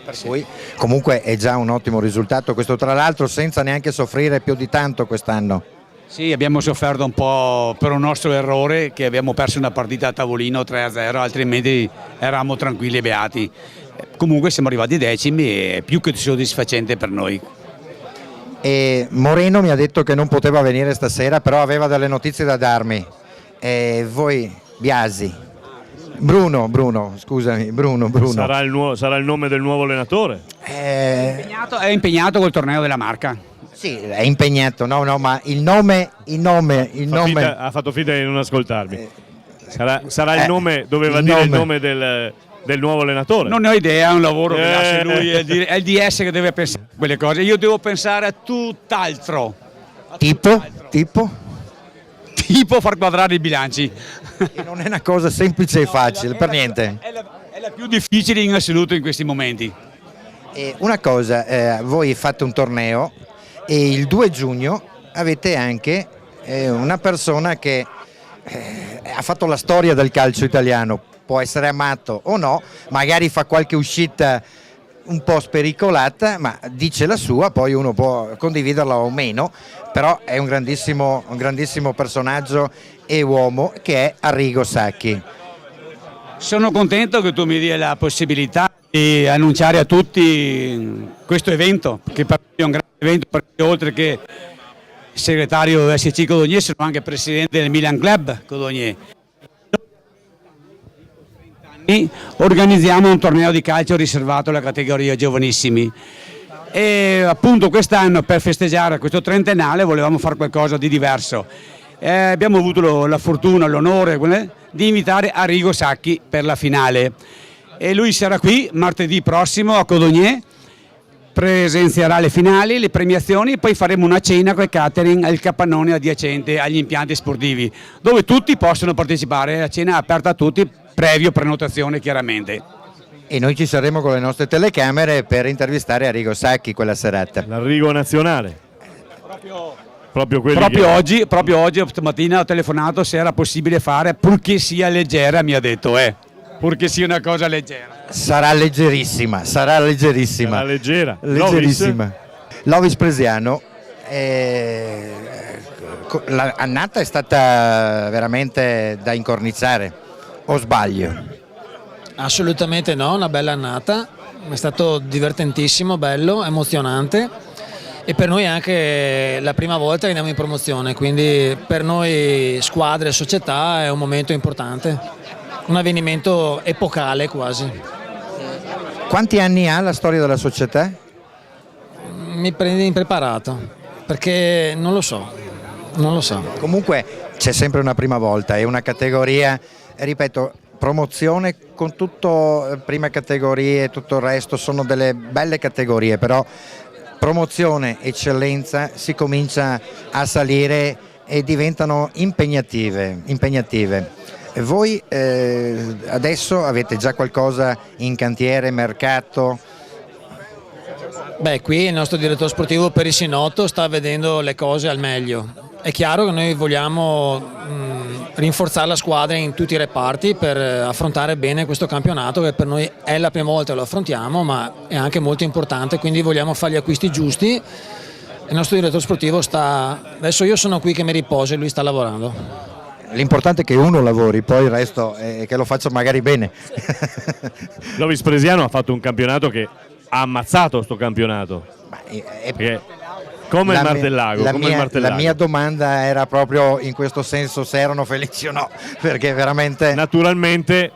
Per cui comunque è già un ottimo risultato questo, tra l'altro senza neanche soffrire più di tanto quest'anno. Sì, abbiamo sofferto un po' per un nostro errore, che abbiamo perso una partita a tavolino 3-0, altrimenti eravamo tranquilli e beati. Comunque siamo arrivati decimi e più che soddisfacente per noi. E Moreno mi ha detto che non poteva venire stasera, però aveva delle notizie da darmi. E voi, Biasi, Bruno. Sarà il nome del nuovo allenatore? È impegnato col torneo della Marca. Sì, è impegnato, ma il nome. Ha fatto finta di non ascoltarmi. Sarà il nome, doveva dire il nome del nuovo allenatore. Non ne ho idea, è un lavoro che lascia lui, è il DS che deve pensare a quelle cose. Io devo pensare a tutt'altro. Tipo far quadrare i bilanci. E non è una cosa semplice e facile, per niente. È la più difficile in assoluto in questi momenti. E una cosa, voi fate un torneo e il 2 giugno avete anche una persona che ha fatto la storia del calcio italiano, può essere amato o no, magari fa qualche uscita un po' spericolata, ma dice la sua, poi uno può condividerla o meno, però è un grandissimo personaggio e uomo, che è Arrigo Sacchi. Sono contento che tu mi dia la possibilità di annunciare a tutti questo evento, che per me è un grande evento, perché oltre che segretario del SC Codogné sono anche presidente del Milan Club Codogné. Organizziamo un torneo di calcio riservato alla categoria giovanissimi e appunto quest'anno, per festeggiare questo trentennale, volevamo fare qualcosa di diverso. Abbiamo avuto la fortuna, l'onore di invitare Arrigo Sacchi per la finale e lui sarà qui martedì prossimo a Codogné, presenzierà le finali, le premiazioni e poi faremo una cena con il catering al capannone adiacente agli impianti sportivi, dove tutti possono partecipare. La cena è aperta a tutti, previo prenotazione chiaramente. E noi ci saremo con le nostre telecamere per intervistare Arrigo Sacchi quella serata. L'Arrigo nazionale. Proprio oggi stamattina ho telefonato se era possibile fare, purché sia leggera, mi ha detto, purché sia una cosa leggera. Sarà leggerissima. Sarà leggera. Lovis Presiano, l'annata è stata veramente da incorniciare, o sbaglio? Assolutamente no, una bella annata, è stato divertentissimo, bello, emozionante e per noi è anche la prima volta che andiamo in promozione, quindi per noi squadre e società è un momento importante, un avvenimento epocale quasi. Quanti anni ha la storia della società? mi prendi impreparato, perché non lo so. Comunque c'è sempre una prima volta, è una categoria, ripeto, promozione con tutto, prima categoria e tutto il resto sono delle belle categorie, però promozione, eccellenza, si comincia a salire e diventano impegnative. E voi adesso avete già qualcosa in cantiere, mercato? Beh, qui il nostro direttore sportivo Perissinotto sta vedendo le cose al meglio. È chiaro che noi vogliamo rinforzare la squadra in tutti i reparti per affrontare bene questo campionato, che per noi è la prima volta che lo affrontiamo, ma è anche molto importante, quindi vogliamo fare gli acquisti giusti. Il nostro direttore sportivo adesso io sono qui che mi riposo e lui sta lavorando. L'importante è che uno lavori, poi il resto è che lo faccia magari bene. Lovis Presiano ha fatto un campionato che ha ammazzato sto campionato. Come il Martellago. La mia domanda era proprio in questo senso, se erano felici o no, perché veramente... Naturalmente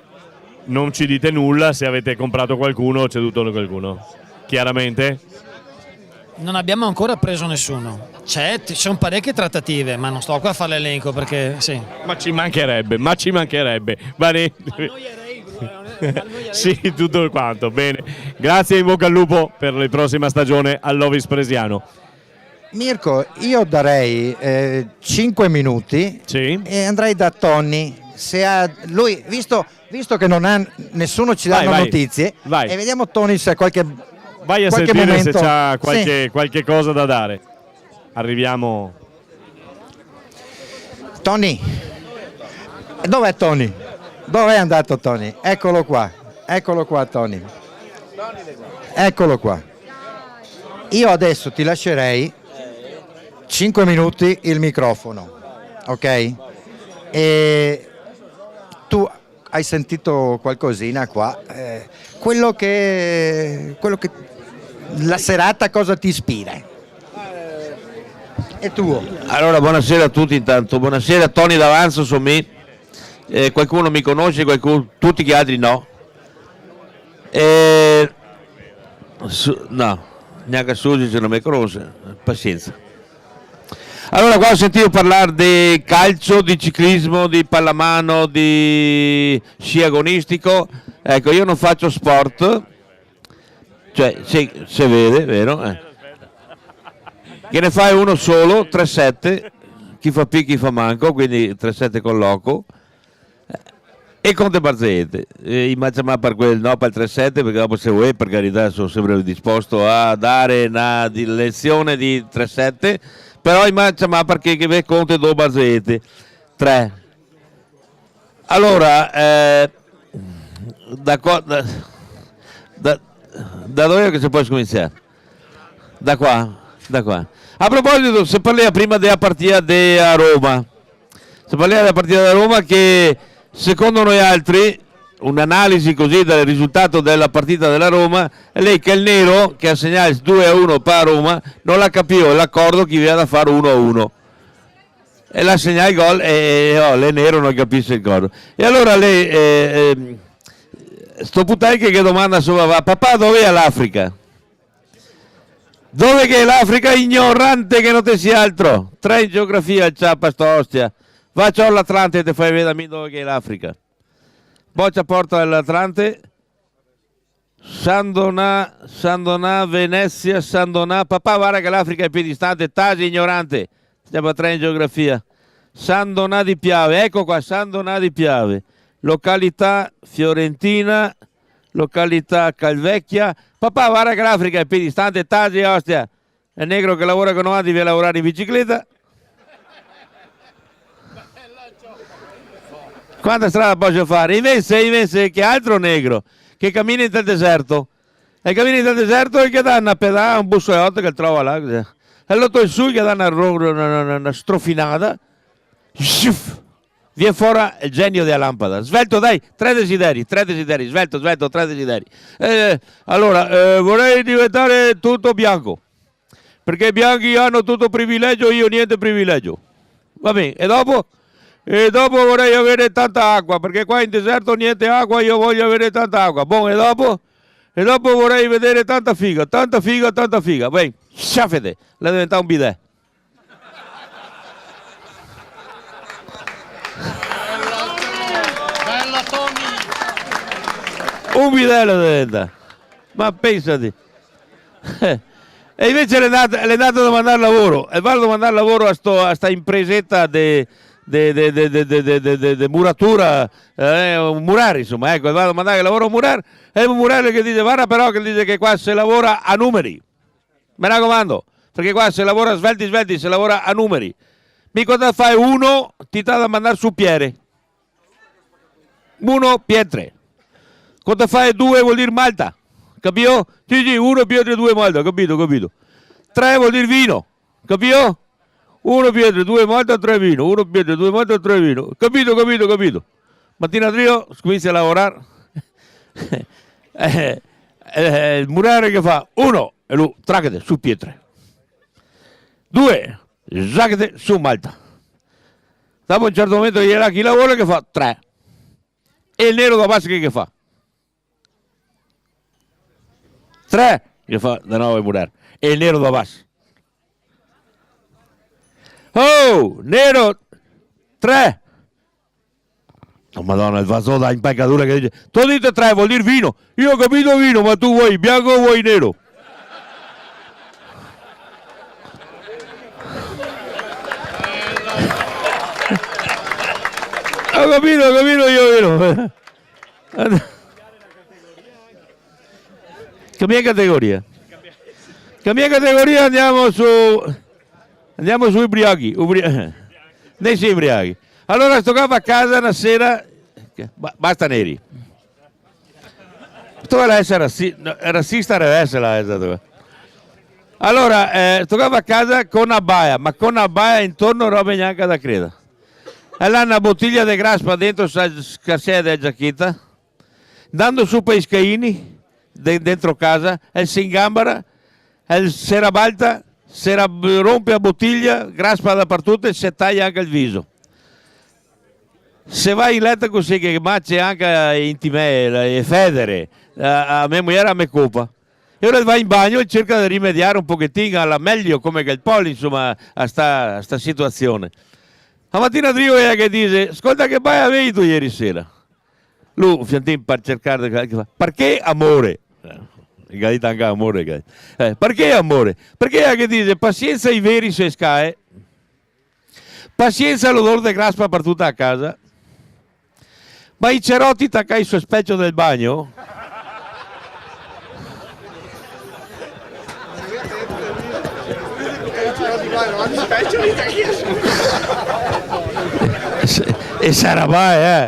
non ci dite nulla se avete comprato qualcuno o ceduto qualcuno. Chiaramente? Non abbiamo ancora preso nessuno. Ci sono parecchie trattative, ma non sto qua a fare l'elenco perché sì. Ma ci mancherebbe. Vale. Sì, tutto quanto. Bene. Grazie e in bocca al lupo per la prossima stagione al Lovis Presiano. Mirko, io darei 5 minuti e andrei da Tony. Se ha lui, visto che non ha nessuno ci dà notizie, e vediamo Tony se ha qualche sentire momento, se c'ha qualche cosa da dare. Arriviamo. Tony, dov'è Tony? Dov'è andato Tony? Eccolo qua Tony. Eccolo qua. Io adesso ti lascerei 5 minuti il microfono, ok? E tu hai sentito qualcosina qua, quello che la serata cosa ti ispira? È tuo. Allora, buonasera a tutti intanto, buonasera Tony D'Avanzo, sono me. Qualcuno mi conosce, tutti gli altri no. No, neanche Susi se non mi conosce, pazienza. Allora, qua ho sentito parlare di calcio, di ciclismo, di pallamano, di sci agonistico. Ecco, io non faccio sport, cioè si vede, vero? Che ne fai uno solo, 3-7, chi fa più, chi fa manco, quindi 3-7 con loco. E Conte Barzete, immagino per quel no, per il 3-7, perché dopo se vuoi, per carità, sono sempre disposto a dare una lezione di 3-7, però immagino perché che Conte do Barzete 3. Allora, da dove che si può cominciare? Da qua. A proposito, se parliamo prima della partita di Roma, che secondo noi altri, un'analisi così del risultato della partita della Roma, è lei che il nero che ha segnato il 2-1 per Roma non l'ha capito l'accordo che aveva da fare 1-1 e l'ha segnato il gol e lei nero non capisce il gol. E allora lei sto puttane che domanda sopra va: papà, dov'è l'Africa? Dove che è l'Africa? Ignorante che non te sia altro. 3 in geografia il ciappa sto ostia. Faccio all'Atlante e ti fai vedere a me dove che è l'Africa. Boccia porta all'Atlante. Sandonà, Venezia, Sandonà. Papà, guarda che l'Africa è più distante. Tasi ignorante. Stiamo a 3 in geografia. Sandonà di Piave. Ecco qua, Sandonà di Piave. Località Fiorentina. Località Calvecchia. Papà, guarda che l'Africa è più distante. Tasi, ostia. È negro che lavora con noi, deve lavorare in bicicletta. Quanta strada posso fare? Invece che altro negro che cammina nel deserto e che dà una pedale, un bussolotto che trova là e allora su che dà una strofinata, viene fuori il genio della lampada. Svelto, dai, 3 desideri, svelto, 3 desideri. Allora, vorrei diventare tutto bianco, perché i bianchi hanno tutto privilegio, io niente privilegio. Va bene, e dopo vorrei avere tanta acqua, perché qua in deserto niente acqua, io voglio avere tanta acqua. Buon, e dopo E dopo vorrei vedere tanta figa, tanta figa, tanta figa. Beh, sciafete, la diventa un bidet. Bella Tommy! Un bidet la diventa. Ma pensati. E invece le è andato a domandare lavoro. E va a domandare lavoro a sta impresetta di muratura, un murare, insomma, ecco, vado a mandare lavoro a murare, e un murare che dice, guarda però che dice che qua si lavora a numeri, mi raccomando, perché qua si lavora svelti, si lavora a numeri, mica da fai uno, ti dà da mandare su Piere, uno pietre, quando fai due vuol dire Malta, capito? Sì, uno pietre, due Malta, capito? Tre vuol dire vino, capito? Uno pietre, due Malta, tre vino. Uno pietre, due Malta, tre vino. Capito. Mattina trio, comincia a lavorare. Il murare che fa uno, e lui tracate su pietre. Due, tracate su Malta. Dopo un certo momento gli era chi lavora che fa tre. E il nero da basso che fa? Tre, che fa da nuovo il murare. E il nero da basso. Oh, nero, tre. Oh, Madonna, il vaso da impaccatura che dice, tu dite tre, vuol dire vino. Io ho capito vino, ma tu vuoi bianco o vuoi nero? Ho capito io vino. Cambia categoria. Andiamo su ubriachi. Nei sei ubriachi. Allora toccava a casa una sera, basta neri. Tu deve essere razzista, deve essere. Allora, toccava a casa con una baia, ma con una baia intorno roba neanche da credere. E là una bottiglia di graspa dentro la scarsetta della giacchetta, dando su per i scaini dentro casa, e si ingambara, e si rabalta, si rompe la bottiglia, graspa dappertutto e si taglia anche il viso. Se vai in letto così che macci anche intime e federe, a mia moglie a me copa. E ora vai in bagno e cerca di rimediare un pochettino alla meglio come che il poli, insomma, a sta situazione. La mattina Drio è che dice, ascolta che baia avevi tu ieri sera? Lui, un fiantino per cercare di... Perché amore? Galita anche amore. Perché amore? Perché è che dice, pazienza ai veri se scae, pazienza all'odore di graspa per tutta la casa, ma i cerotti taccai sul specchio del bagno? E sarà mai,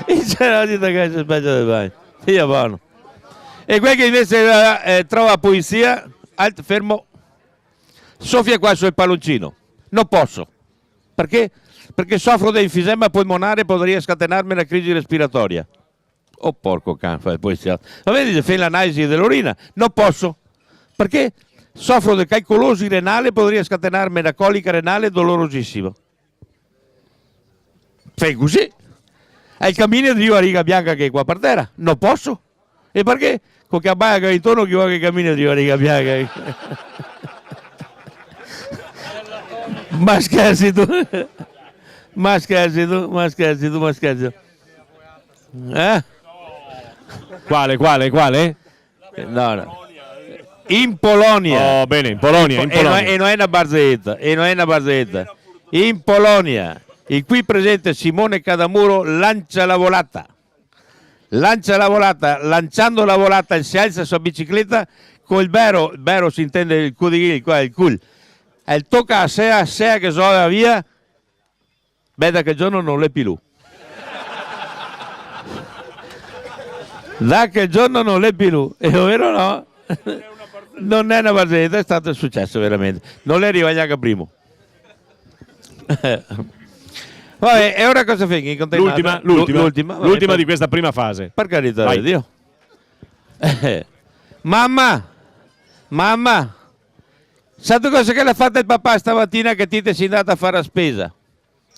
i cerotti taccai sul specchio del bagno. Io buono. E quel che invece trova poesia, fermo, soffia qua sul palloncino. Non posso. Perché? Perché soffro di enfisema polmonare e potrei scatenarmi una crisi respiratoria. Oh porco cane, poesia. Va bene, dice, fai l'analisi dell'urina. Non posso. Perché? Soffro di calcolosi renale e potrei scatenarmi una colica renale dolorosissima. Fai così. E il cammino di una riga bianca che è qua per terra. Non posso. E perché? Con che abbaia che intorno che vuole che cammina di una riga bianca. Ma scherzi tu. Ma scherzi tu. Quale? No. In Polonia. Oh, bene, in Polonia. E non è una barzelletta. In Polonia, il qui presente Simone Cadamuro lancia la volata. Lanciando la volata si alza sulla bicicletta con il bero si intende il cudigil, qua il cul. E tocca a sea che sola via, da che giorno non l'è più. Da che giorno non l'è più. È vero o no? Non è una barzelletta, è stato successo veramente. Non le arriva neanche primo. Vabbè, e ora cosa fai? L'ultima di questa prima fase. Per carità di Dio. Mamma, sai tu cosa che l'ha fatta il papà stamattina che ti sei andata a fare la spesa?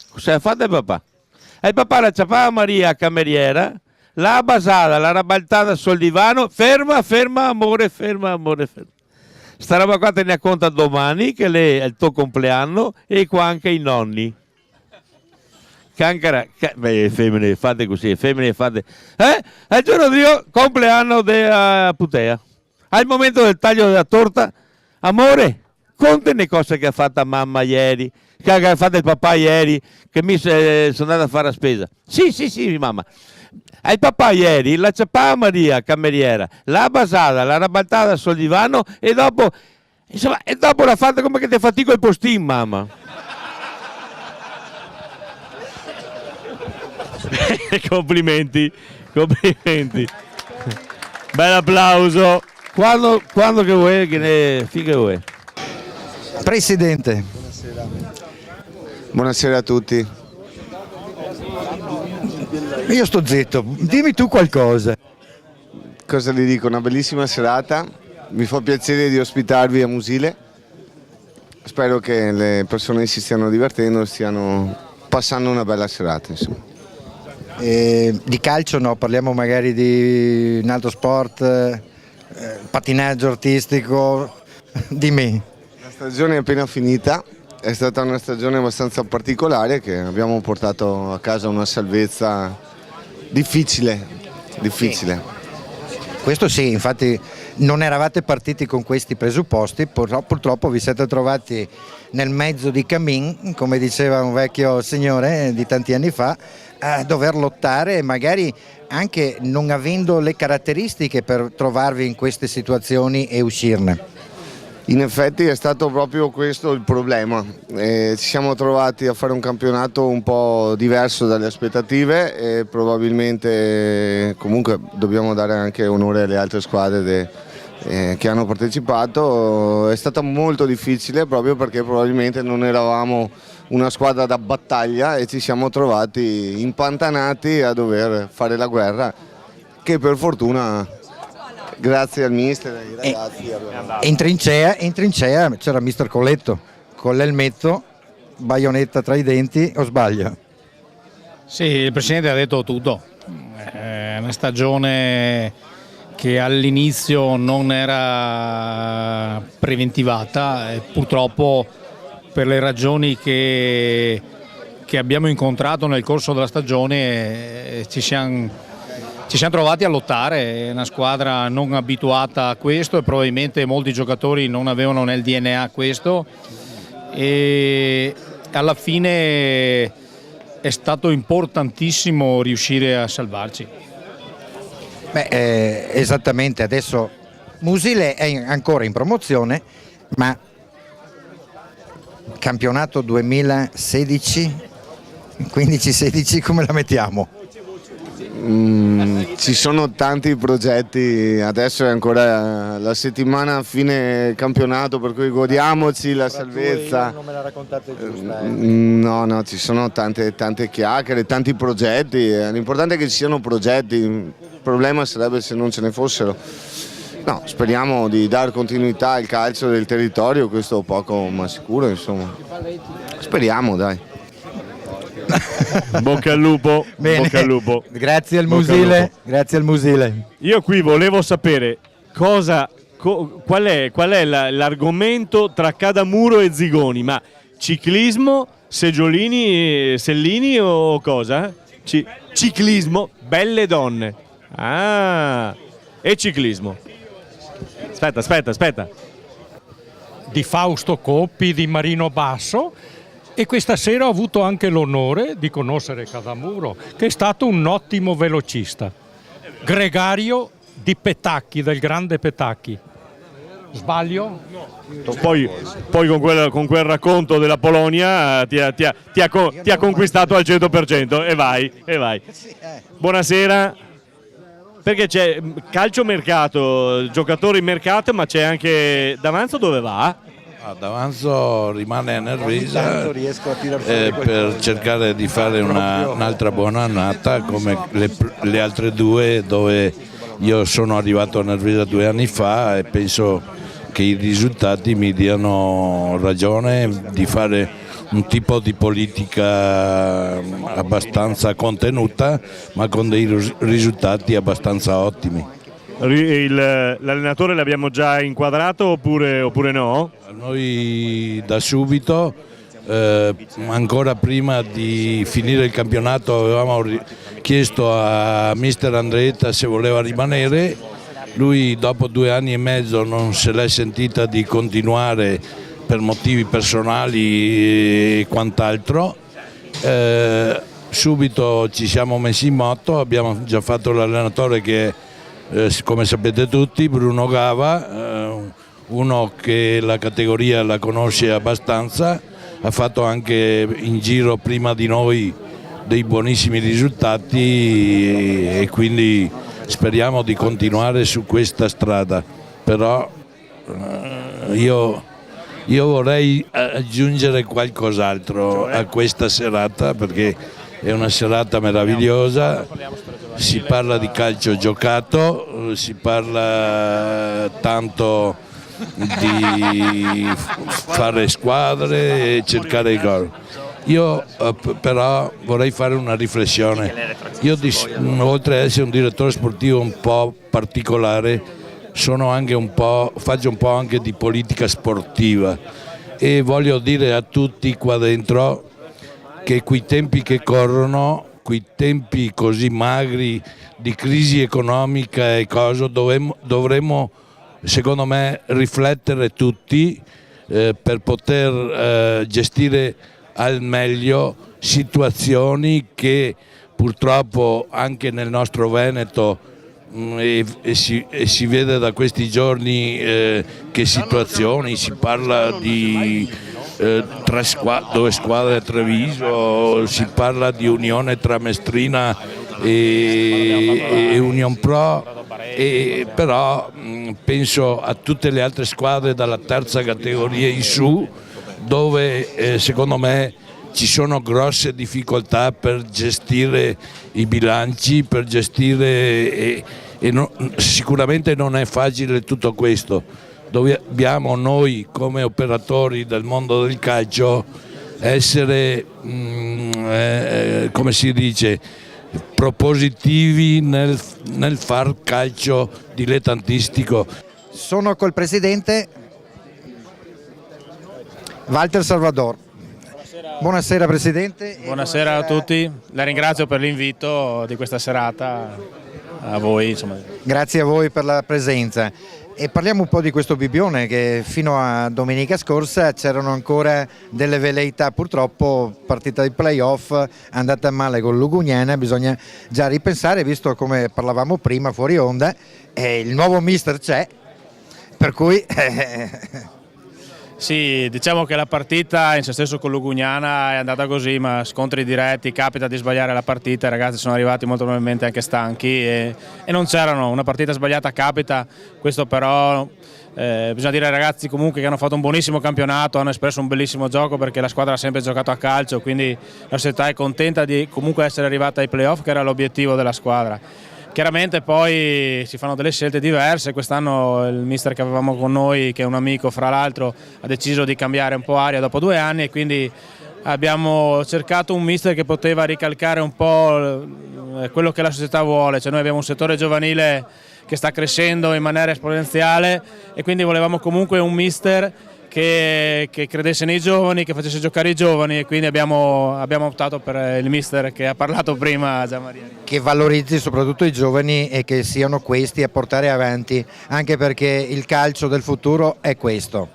Cosa ha fatto il papà? E il papà la ciapava Maria cameriera, la basata, la rabaltata sul divano, ferma, amore. Sta roba qua te ne conta domani, che è il tuo compleanno, e qua anche i nonni. Femmine fate così, femmine fate. Al giorno di compleanno della putea. Al momento del taglio della torta, amore, conta le cose che ha fatto mamma ieri, che ha fatto il papà ieri, che mi sono andato a fare la spesa. Sì, mamma. Il papà ieri la ciappava Maria, cameriera, la basata, la rabaltata sul divano e dopo l'ha fatta come che ti fatico il postin, mamma. Complimenti. Bel applauso. Quando che vuoi, che ne figa vuoi. Presidente. Buonasera a tutti. Io sto zitto, dimmi tu qualcosa. Cosa vi dico? Una bellissima serata, mi fa piacere di ospitarvi a Musile, spero che le persone si stiano divertendo, stiano passando una bella serata, insomma. Di calcio no, parliamo magari di un altro sport, pattinaggio artistico, dimmi. La stagione è appena finita, è stata una stagione abbastanza particolare che abbiamo portato a casa una salvezza difficile. Sì. Questo sì, infatti non eravate partiti con questi presupposti, purtroppo vi siete trovati nel mezzo di cammin, come diceva un vecchio signore di tanti anni fa, a dover lottare e magari anche non avendo le caratteristiche per trovarvi in queste situazioni e uscirne. In effetti è stato proprio questo il problema, ci siamo trovati a fare un campionato un po' diverso dalle aspettative e probabilmente comunque dobbiamo dare anche onore alle altre squadre che hanno partecipato. È stato molto difficile proprio perché probabilmente non eravamo una squadra da battaglia e ci siamo trovati impantanati a dover fare la guerra, che per fortuna grazie al mister e ai ragazzi in trincea c'era mister Colletto con l'elmetto, baionetta tra i denti, o sbaglio? Sì, il presidente ha detto tutto, è una stagione che all'inizio non era preventivata e purtroppo per le ragioni che abbiamo incontrato nel corso della stagione ci siamo trovati a lottare. È una squadra non abituata a questo e probabilmente molti giocatori non avevano nel DNA questo e alla fine è stato importantissimo riuscire a salvarci. Esattamente, adesso Musile è ancora in promozione, ma campionato 2016, 15-16 come la mettiamo? Ci sono tanti progetti, adesso è ancora la settimana a fine campionato, per cui godiamoci la salvezza. Non me la raccontate giusta. No, ci sono tante chiacchiere, tanti progetti, l'importante è che ci siano progetti, il problema sarebbe se non ce ne fossero. No, speriamo di dare continuità al calcio del territorio, questo poco ma sicuro, insomma. Speriamo, dai. Bocca al lupo. Bene. Bocca al lupo. Grazie al Musile, grazie al Musile. Io qui volevo sapere qual è l'argomento tra Cadamuro e Zigoni, ma ciclismo, seggiolini, sellini o cosa? Ciclismo, belle donne. Ah, e ciclismo. Aspetta. Di Fausto Coppi, di Marino Basso. E questa sera ho avuto anche l'onore di conoscere Cadamuro, che è stato un ottimo velocista. Gregario di Petacchi, del grande Petacchi. Sbaglio? Poi con quel racconto della Polonia ti ha conquistato al 100% e vai. Buonasera. Perché c'è calcio mercato, giocatori in mercato, ma c'è anche Davanzo, dove va? Davanzo rimane a Nervisa per cercare di fare un'altra buona annata come le altre due, dove io sono arrivato a Nervisa 2 anni fa e penso che i risultati mi diano ragione di fare un tipo di politica abbastanza contenuta, ma con dei risultati abbastanza ottimi. L'allenatore l'abbiamo già inquadrato oppure no? Noi da subito, ancora prima di finire il campionato, avevamo chiesto a mister Andreetta se voleva rimanere. Lui dopo 2 anni e mezzo non se l'è sentita di continuare per motivi personali e quant'altro. Subito ci siamo messi in moto, abbiamo già fatto l'allenatore che come sapete tutti, Bruno Gava, uno che la categoria la conosce abbastanza, ha fatto anche in giro prima di noi dei buonissimi risultati e quindi speriamo di continuare su questa strada. Però io vorrei aggiungere qualcos'altro a questa serata, perché è una serata meravigliosa. Si parla di calcio giocato, si parla tanto di fare squadre e cercare i gol. Io però vorrei fare una riflessione. Io oltre ad essere un direttore sportivo un po' particolare, sono anche faccio un po' anche di politica sportiva e voglio dire a tutti qua dentro che quei tempi che corrono, quei tempi così magri di crisi economica e cosa, dovremmo secondo me riflettere tutti per poter gestire al meglio situazioni che purtroppo anche nel nostro Veneto e si vede da questi giorni che situazioni, si parla di 2 squadre a Treviso, si parla di unione tra Mestrina e Union Pro, però penso a tutte le altre squadre dalla terza categoria in su, dove secondo me ci sono grosse difficoltà per gestire i bilanci, per gestire sicuramente non è facile tutto questo. Dobbiamo noi come operatori del mondo del calcio essere, come si dice, propositivi nel far calcio dilettantistico. Sono col presidente Walter Salvador. Buonasera Presidente. Buonasera a tutti, la ringrazio per l'invito di questa serata, a voi. Insomma. Grazie a voi per la presenza. E parliamo un po' di questo Bibbione che fino a domenica scorsa c'erano ancora delle velleità, purtroppo partita di playoff andata male con Lugugnana, bisogna già ripensare, visto come parlavamo prima fuori onda, il nuovo mister c'è, per cui... Sì, diciamo che la partita in se stesso con Lugugnana è andata così, ma scontri diretti, capita di sbagliare la partita, i ragazzi sono arrivati molto probabilmente anche stanchi e non c'erano, una partita sbagliata capita, questo però bisogna dire ai ragazzi comunque che hanno fatto un buonissimo campionato, hanno espresso un bellissimo gioco perché la squadra ha sempre giocato a calcio, quindi la società è contenta di comunque essere arrivata ai playoff, che era l'obiettivo della squadra. Chiaramente poi si fanno delle scelte diverse, quest'anno il mister che avevamo con noi, che è un amico fra l'altro, ha deciso di cambiare un po' aria dopo 2 anni e quindi abbiamo cercato un mister che poteva ricalcare un po' quello che la società vuole, cioè noi abbiamo un settore giovanile che sta crescendo in maniera esponenziale e quindi volevamo comunque un mister che credesse nei giovani, che facesse giocare i giovani e quindi abbiamo optato per il mister che ha parlato prima, Gianmaria. Che valorizzi soprattutto i giovani e che siano questi a portare avanti, anche perché il calcio del futuro è questo.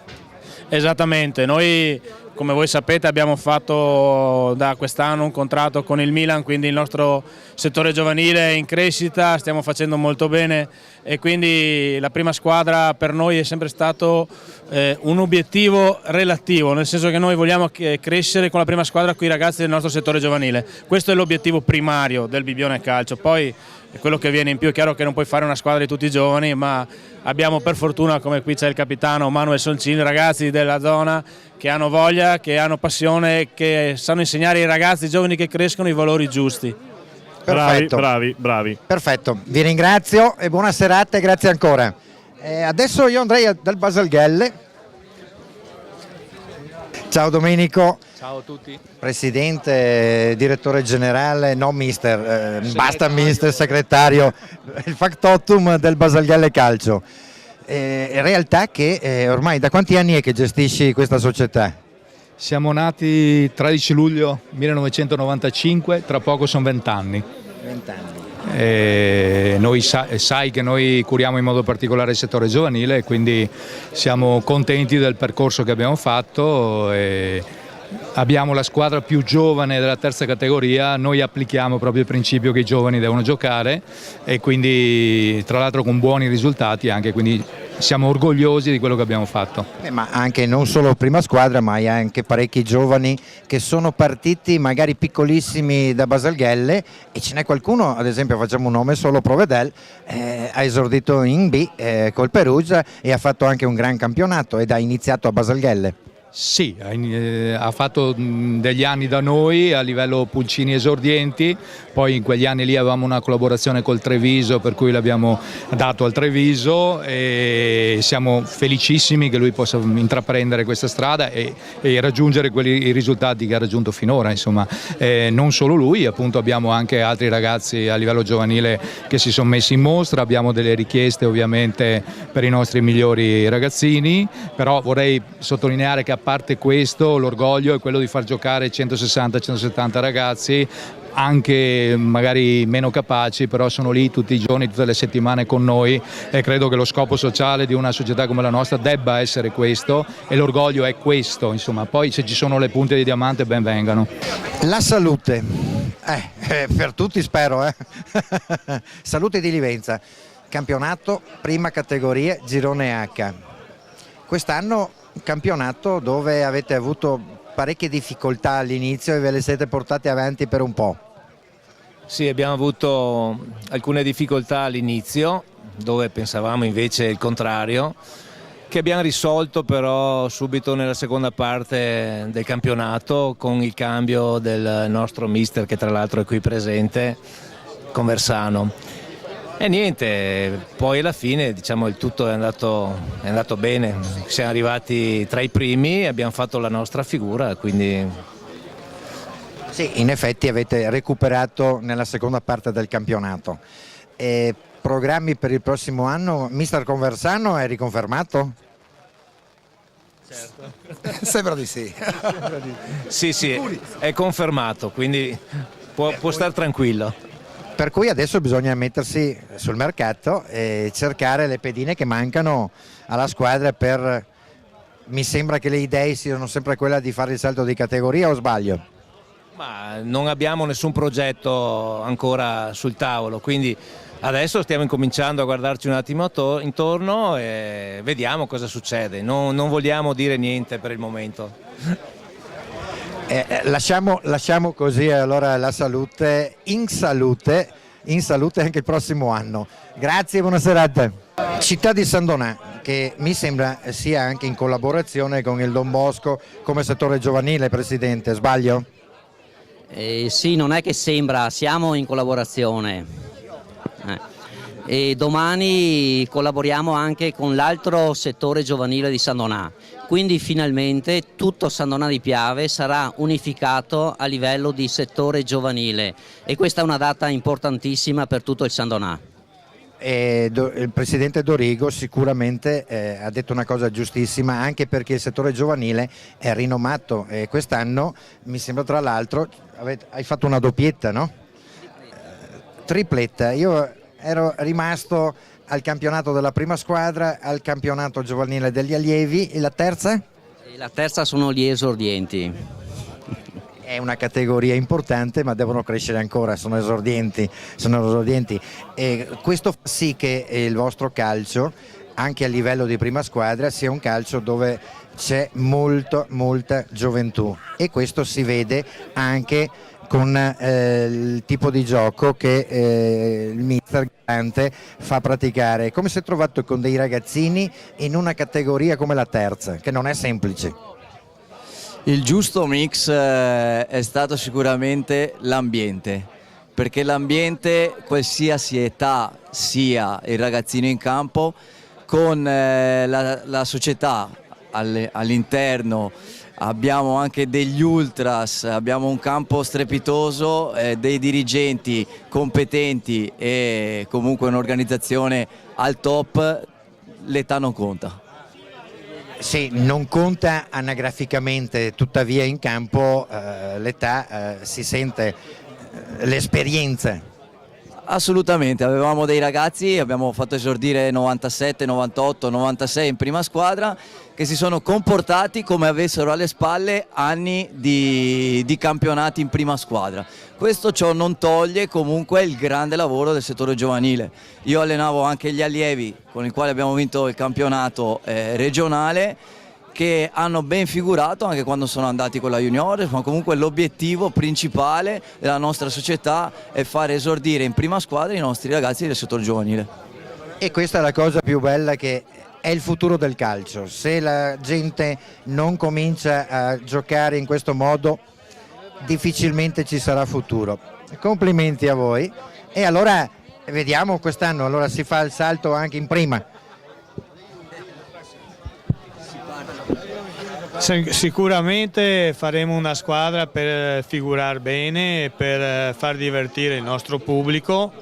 Esattamente, noi come voi sapete abbiamo fatto da quest'anno un contratto con il Milan, quindi il nostro settore giovanile è in crescita, stiamo facendo molto bene e quindi la prima squadra per noi è sempre stato un obiettivo relativo, nel senso che noi vogliamo crescere con la prima squadra con i ragazzi del nostro settore giovanile, questo è l'obiettivo primario del Bibbione Calcio, poi quello che viene in più è chiaro che non puoi fare una squadra di tutti i giovani, ma abbiamo per fortuna, come qui c'è il capitano Manuel Soncini, ragazzi della zona che hanno voglia, che hanno passione, che sanno insegnare ai ragazzi giovani che crescono i valori giusti. Perfetto. Bravi. Perfetto, vi ringrazio e buona serata e grazie ancora. Adesso io andrei dal Baselghelle. Ciao Domenico. Ciao a tutti. Presidente, direttore generale, no mister, basta mister, segretario, il factotum del Baselghelle Calcio. In realtà che ormai da quanti anni è che gestisci questa società? Siamo nati 13 luglio 1995, tra poco sono 20 anni. 20 anni. Sai che noi curiamo in modo particolare il settore giovanile, quindi siamo contenti del percorso che abbiamo fatto. Abbiamo la squadra più giovane della terza categoria, noi applichiamo proprio il principio che i giovani devono giocare e quindi tra l'altro con buoni risultati anche, quindi siamo orgogliosi di quello che abbiamo fatto. Ma anche non solo prima squadra, ma hai anche parecchi giovani che sono partiti magari piccolissimi da Baselghelle e ce n'è qualcuno, ad esempio facciamo un nome solo, Provedel, ha esordito in B col Perugia e ha fatto anche un gran campionato ed ha iniziato a Baselghelle. Sì, ha fatto degli anni da noi a livello pulcini esordienti, poi in quegli anni lì avevamo una collaborazione col Treviso per cui l'abbiamo dato al Treviso e siamo felicissimi che lui possa intraprendere questa strada e raggiungere i risultati che ha raggiunto finora. Insomma, non solo lui, appunto abbiamo anche altri ragazzi a livello giovanile che si sono messi in mostra, abbiamo delle richieste ovviamente per i nostri migliori ragazzini, però vorrei sottolineare che a parte questo l'orgoglio è quello di far giocare 160-170 ragazzi, anche magari meno capaci, però sono lì tutti i giorni, tutte le settimane con noi e credo che lo scopo sociale di una società come la nostra debba essere questo e l'orgoglio è questo, insomma, poi se ci sono le punte di diamante ben vengano. La salute, per tutti spero, Salute di Livenza, campionato prima categoria girone H, quest'anno un campionato dove avete avuto parecchie difficoltà all'inizio e ve le siete portate avanti per un po'. Sì, abbiamo avuto alcune difficoltà all'inizio dove pensavamo invece il contrario, che abbiamo risolto però subito nella seconda parte del campionato con il cambio del nostro mister, che tra l'altro è qui presente, Conversano. E niente, poi alla fine diciamo il tutto è andato bene, siamo arrivati tra i primi, abbiamo fatto la nostra figura, quindi... Sì, in effetti avete recuperato nella seconda parte del campionato. Programmi per il prossimo anno? Mister Conversano è riconfermato? Certo. Sembra di sì. Sì, è confermato, quindi può stare tranquillo. Per cui adesso bisogna mettersi sul mercato e cercare le pedine che mancano alla squadra mi sembra che le idee siano sempre quelle di fare il salto di categoria, o sbaglio? Ma non abbiamo nessun progetto ancora sul tavolo, quindi adesso stiamo incominciando a guardarci un attimo intorno e vediamo cosa succede, non vogliamo dire niente per il momento. Lasciamo così allora la salute in salute anche il prossimo anno. Grazie e buona serata. Città di San Donà, che mi sembra sia anche in collaborazione con il Don Bosco come settore giovanile, Presidente, sbaglio? Sì, non è che sembra, siamo in collaborazione. E domani collaboriamo anche con l'altro settore giovanile di San Donà, quindi finalmente tutto San Donà di Piave sarà unificato a livello di settore giovanile e questa è una data importantissima per tutto il San Donà. Il Presidente Dorigo sicuramente ha detto una cosa giustissima, anche perché il settore giovanile è rinomato e quest'anno mi sembra tra l'altro hai fatto una doppietta, no? Tripletta. Io ero rimasto al campionato della prima squadra, al campionato giovanile degli allievi e la terza? E la terza sono gli esordienti. È una categoria importante ma devono crescere ancora, sono esordienti. E questo fa sì che il vostro calcio, anche a livello di prima squadra, sia un calcio dove c'è molta gioventù e questo si vede anche con il tipo di gioco che il mister Galante fa praticare. Come si è trovato con dei ragazzini in una categoria come la terza, che non è semplice? Il giusto mix è stato sicuramente l'ambiente, perché l'ambiente, qualsiasi età sia il ragazzino in campo, con la società all'interno. Abbiamo anche degli ultras, abbiamo un campo strepitoso, dei dirigenti competenti e comunque un'organizzazione al top. L'età non conta. Sì, non conta anagraficamente, tuttavia in campo l'età si sente, l'esperienza. Assolutamente, avevamo dei ragazzi, abbiamo fatto esordire 97, 98, 96 in prima squadra, che si sono comportati come avessero alle spalle anni di campionati in prima squadra. Questo ciò non toglie comunque il grande lavoro del settore giovanile. Io allenavo anche gli allievi con i quali abbiamo vinto il campionato regionale, che hanno ben figurato anche quando sono andati con la Juniores, ma comunque l'obiettivo principale della nostra società è fare esordire in prima squadra i nostri ragazzi del settore giovanile. E questa è la cosa più bella, che è il futuro del calcio. Se la gente non comincia a giocare in questo modo, difficilmente ci sarà futuro. Complimenti a voi. E allora vediamo quest'anno, allora si fa il salto anche in prima. Sicuramente faremo una squadra per figurare bene, per far divertire il nostro pubblico,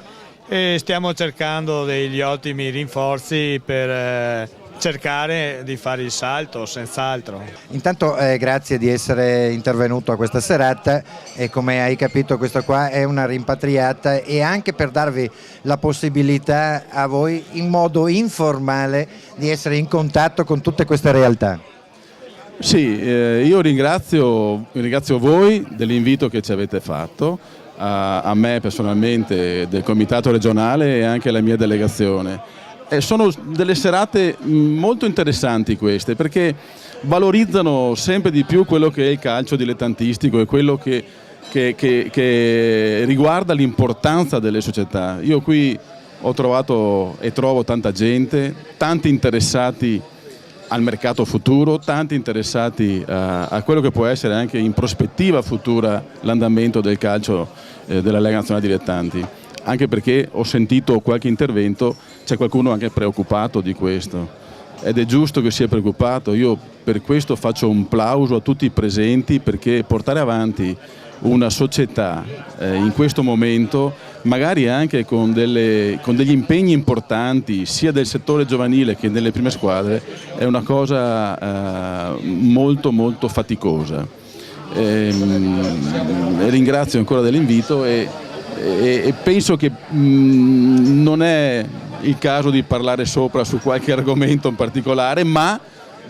e stiamo cercando degli ottimi rinforzi per cercare di fare il salto, senz'altro. Intanto grazie di essere intervenuto a questa serata, e come hai capito questa qua è una rimpatriata, e anche per darvi la possibilità a voi in modo informale di essere in contatto con tutte queste realtà. Sì, io ringrazio voi dell'invito che ci avete fatto, a me personalmente, del comitato regionale e anche alla mia delegazione. Sono delle serate molto interessanti queste, perché valorizzano sempre di più quello che è il calcio dilettantistico e quello che riguarda l'importanza delle società. Io qui ho trovato e trovo tanta gente, tanti interessati al mercato futuro, tanti interessati a quello che può essere anche in prospettiva futura l'andamento del calcio della Lega Nazionale Dilettanti, anche perché ho sentito qualche intervento, c'è qualcuno anche preoccupato di questo, ed è giusto che sia preoccupato. Io per questo faccio un plauso a tutti i presenti, perché portare avanti una società in questo momento, magari anche con degli impegni importanti sia del settore giovanile che delle prime squadre, è una cosa molto molto faticosa. Ringrazio ancora dell'invito e penso che non è il caso di parlare sopra su qualche argomento in particolare, ma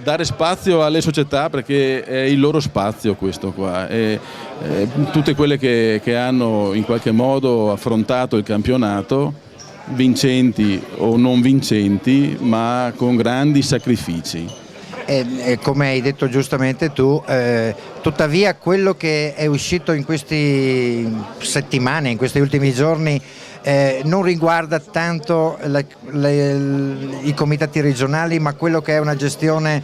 dare spazio alle società, perché è il loro spazio questo qua, e tutte quelle che hanno in qualche modo affrontato il campionato, vincenti o non vincenti, ma con grandi sacrifici. E come hai detto giustamente tu, tuttavia quello che è uscito in queste settimane, in questi ultimi giorni, non riguarda tanto i comitati regionali, ma quello che è una gestione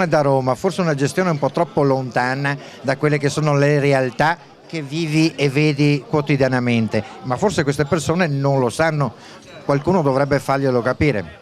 da Roma, forse una gestione un po' troppo lontana da quelle che sono le realtà che vivi e vedi quotidianamente, ma forse queste persone non lo sanno, qualcuno dovrebbe farglielo capire.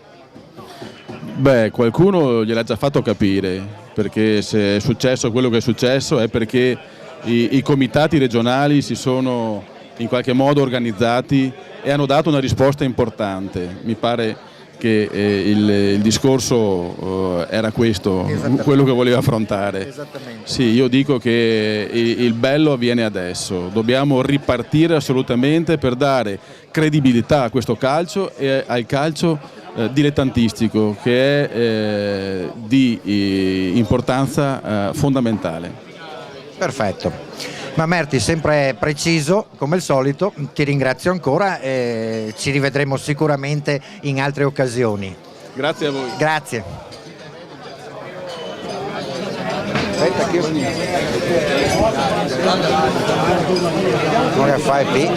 Beh, qualcuno gliel'ha già fatto capire, perché se è successo quello che è successo è perché i comitati regionali si sono in qualche modo organizzati e hanno dato una risposta importante. Mi pare che il discorso era questo, quello che voleva affrontare. Sì, io dico che il bello avviene adesso, dobbiamo ripartire assolutamente per dare credibilità a questo calcio e al calcio dilettantistico, che è di importanza fondamentale. Perfetto. Mamerti, sempre preciso come al solito, ti ringrazio ancora e ci rivedremo sicuramente in altre occasioni. Grazie a voi. Grazie. Aspetta che ora fai P.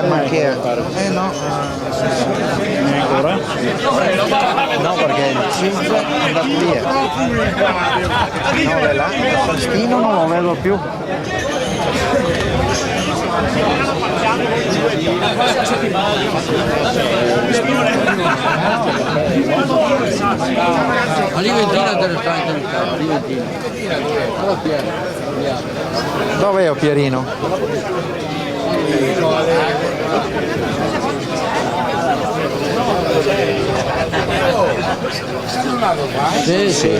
Ma che no. Ancora? No, perché il 5 è andato via. 9 là, Sestino non lo vedo più. Dov'è Pierino? Sì, sì.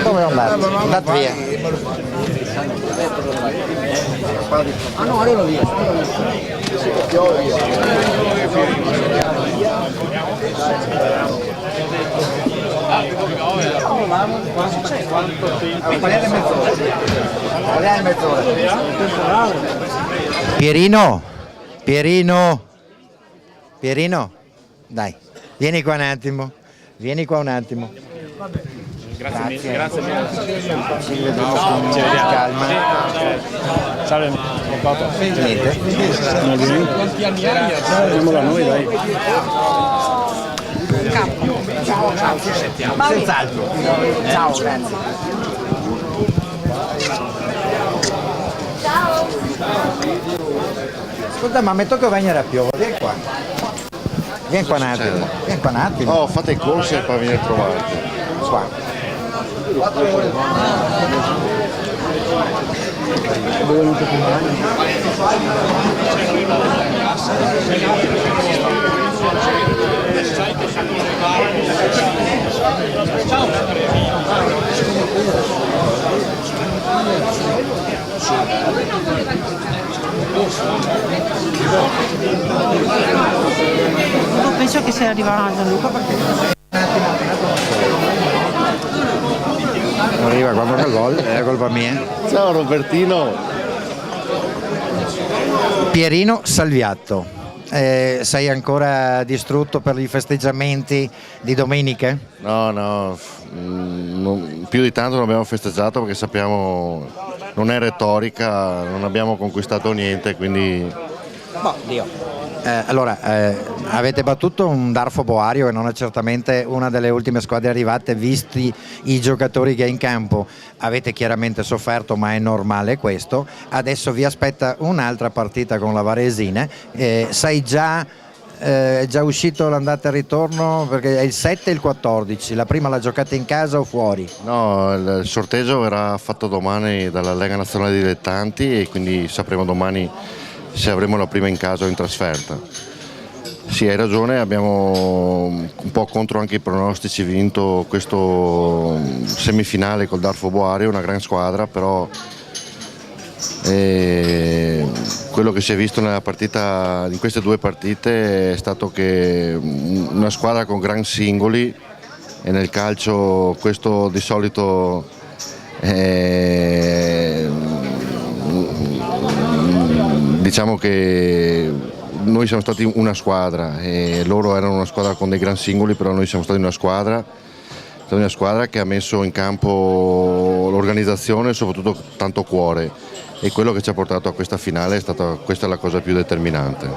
Dove è andato? Andato via. Ah no, arriva via. Pierino, Pierino, Pierino, dai, vieni qua un attimo, vieni qua un attimo. Grazie. Ci vediamo con calma. Salve. Niente. Quanti anni hai? Facciamola noi, dai. Senz'altro. Ciao, grazie. Ascolta, ma metto che venire a piovere, vieni qua. Vieni qua un attimo. Vieni qua un attimo. Oh, fate i corsi e poi venire a trovarti. Qua. Penso che sia arrivato Gianluca perché Non arriva quando fa il gol, è colpa mia. Ciao Robertino. Pierino Salviatto, sei ancora distrutto per i festeggiamenti di domenica? No, più di tanto non abbiamo festeggiato perché sappiamo non è retorica, non abbiamo conquistato niente, quindi... Allora, avete battuto un Darfo Boario che non è certamente una delle ultime squadre arrivate, visti i giocatori che è in campo. Avete chiaramente sofferto, ma è normale questo. Adesso vi aspetta un'altra partita con la Varesina. Sai già, è già uscito l'andata e ritorno? Perché è il 7 e il 14. La prima la giocate in casa o fuori? No, il sorteggio verrà fatto domani dalla Lega Nazionale Dilettanti e quindi sapremo domani se avremo la prima in casa o in trasferta. Sì, hai ragione, abbiamo un po' contro anche i pronostici vinto questo semifinale col Darfo Boario, una gran squadra, però quello che si è visto nella partita, in queste due partite, è stato che una squadra con gran singoli, e nel calcio questo di solito diciamo che noi siamo stati una squadra e loro erano una squadra con dei gran singoli, però noi siamo stati una squadra che ha messo in campo l'organizzazione e soprattutto tanto cuore, e quello che ci ha portato a questa finale è stata questa la cosa più determinante.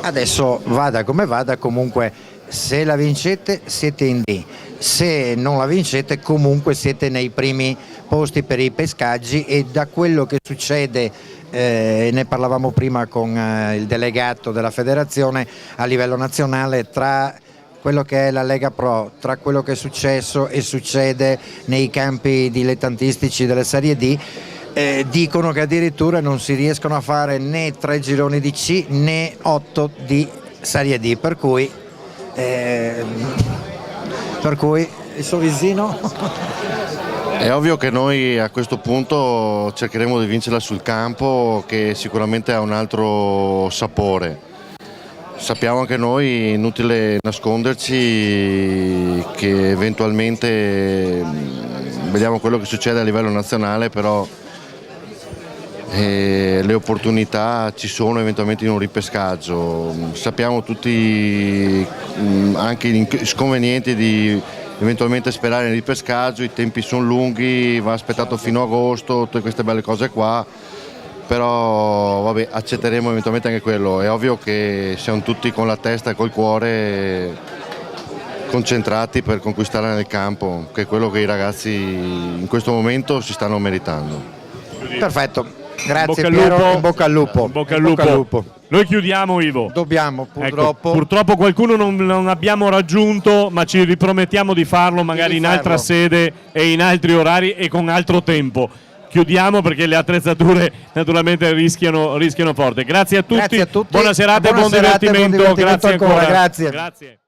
Adesso vada come vada, comunque se la vincete siete in D, se non la vincete comunque siete nei primi posti per i pescaggi, e da quello che succede, ne parlavamo prima con il delegato della federazione a livello nazionale, tra quello che è la Lega Pro, tra quello che è successo e succede nei campi dilettantistici delle Serie D, dicono che addirittura non si riescono a fare né 3 gironi di C né 8 di Serie D, per cui il suo visino? È ovvio che noi a questo punto cercheremo di vincerla sul campo, che sicuramente ha un altro sapore. Sappiamo anche noi, inutile nasconderci, che eventualmente vediamo quello che succede a livello nazionale, però le opportunità ci sono eventualmente in un ripescaggio. Sappiamo tutti anche gli sconvenienti di eventualmente sperare nel ripescaggio, i tempi sono lunghi, va aspettato fino a agosto, tutte queste belle cose qua, però vabbè, accetteremo eventualmente anche quello. È ovvio che siamo tutti con la testa e col cuore concentrati per conquistare nel campo, che è quello che i ragazzi in questo momento si stanno meritando. Perfetto. Grazie Bocca al Piero, lupo. in bocca al lupo. In bocca al In bocca al lupo. lupo. Noi chiudiamo, Ivo. Dobbiamo, purtroppo. Ecco, purtroppo qualcuno non abbiamo raggiunto, ma ci ripromettiamo di farlo magari in altra sede e in altri orari e con altro tempo. Chiudiamo perché le attrezzature naturalmente rischiano forte. Grazie a tutti, buona serata e buon divertimento. Grazie ancora. Grazie.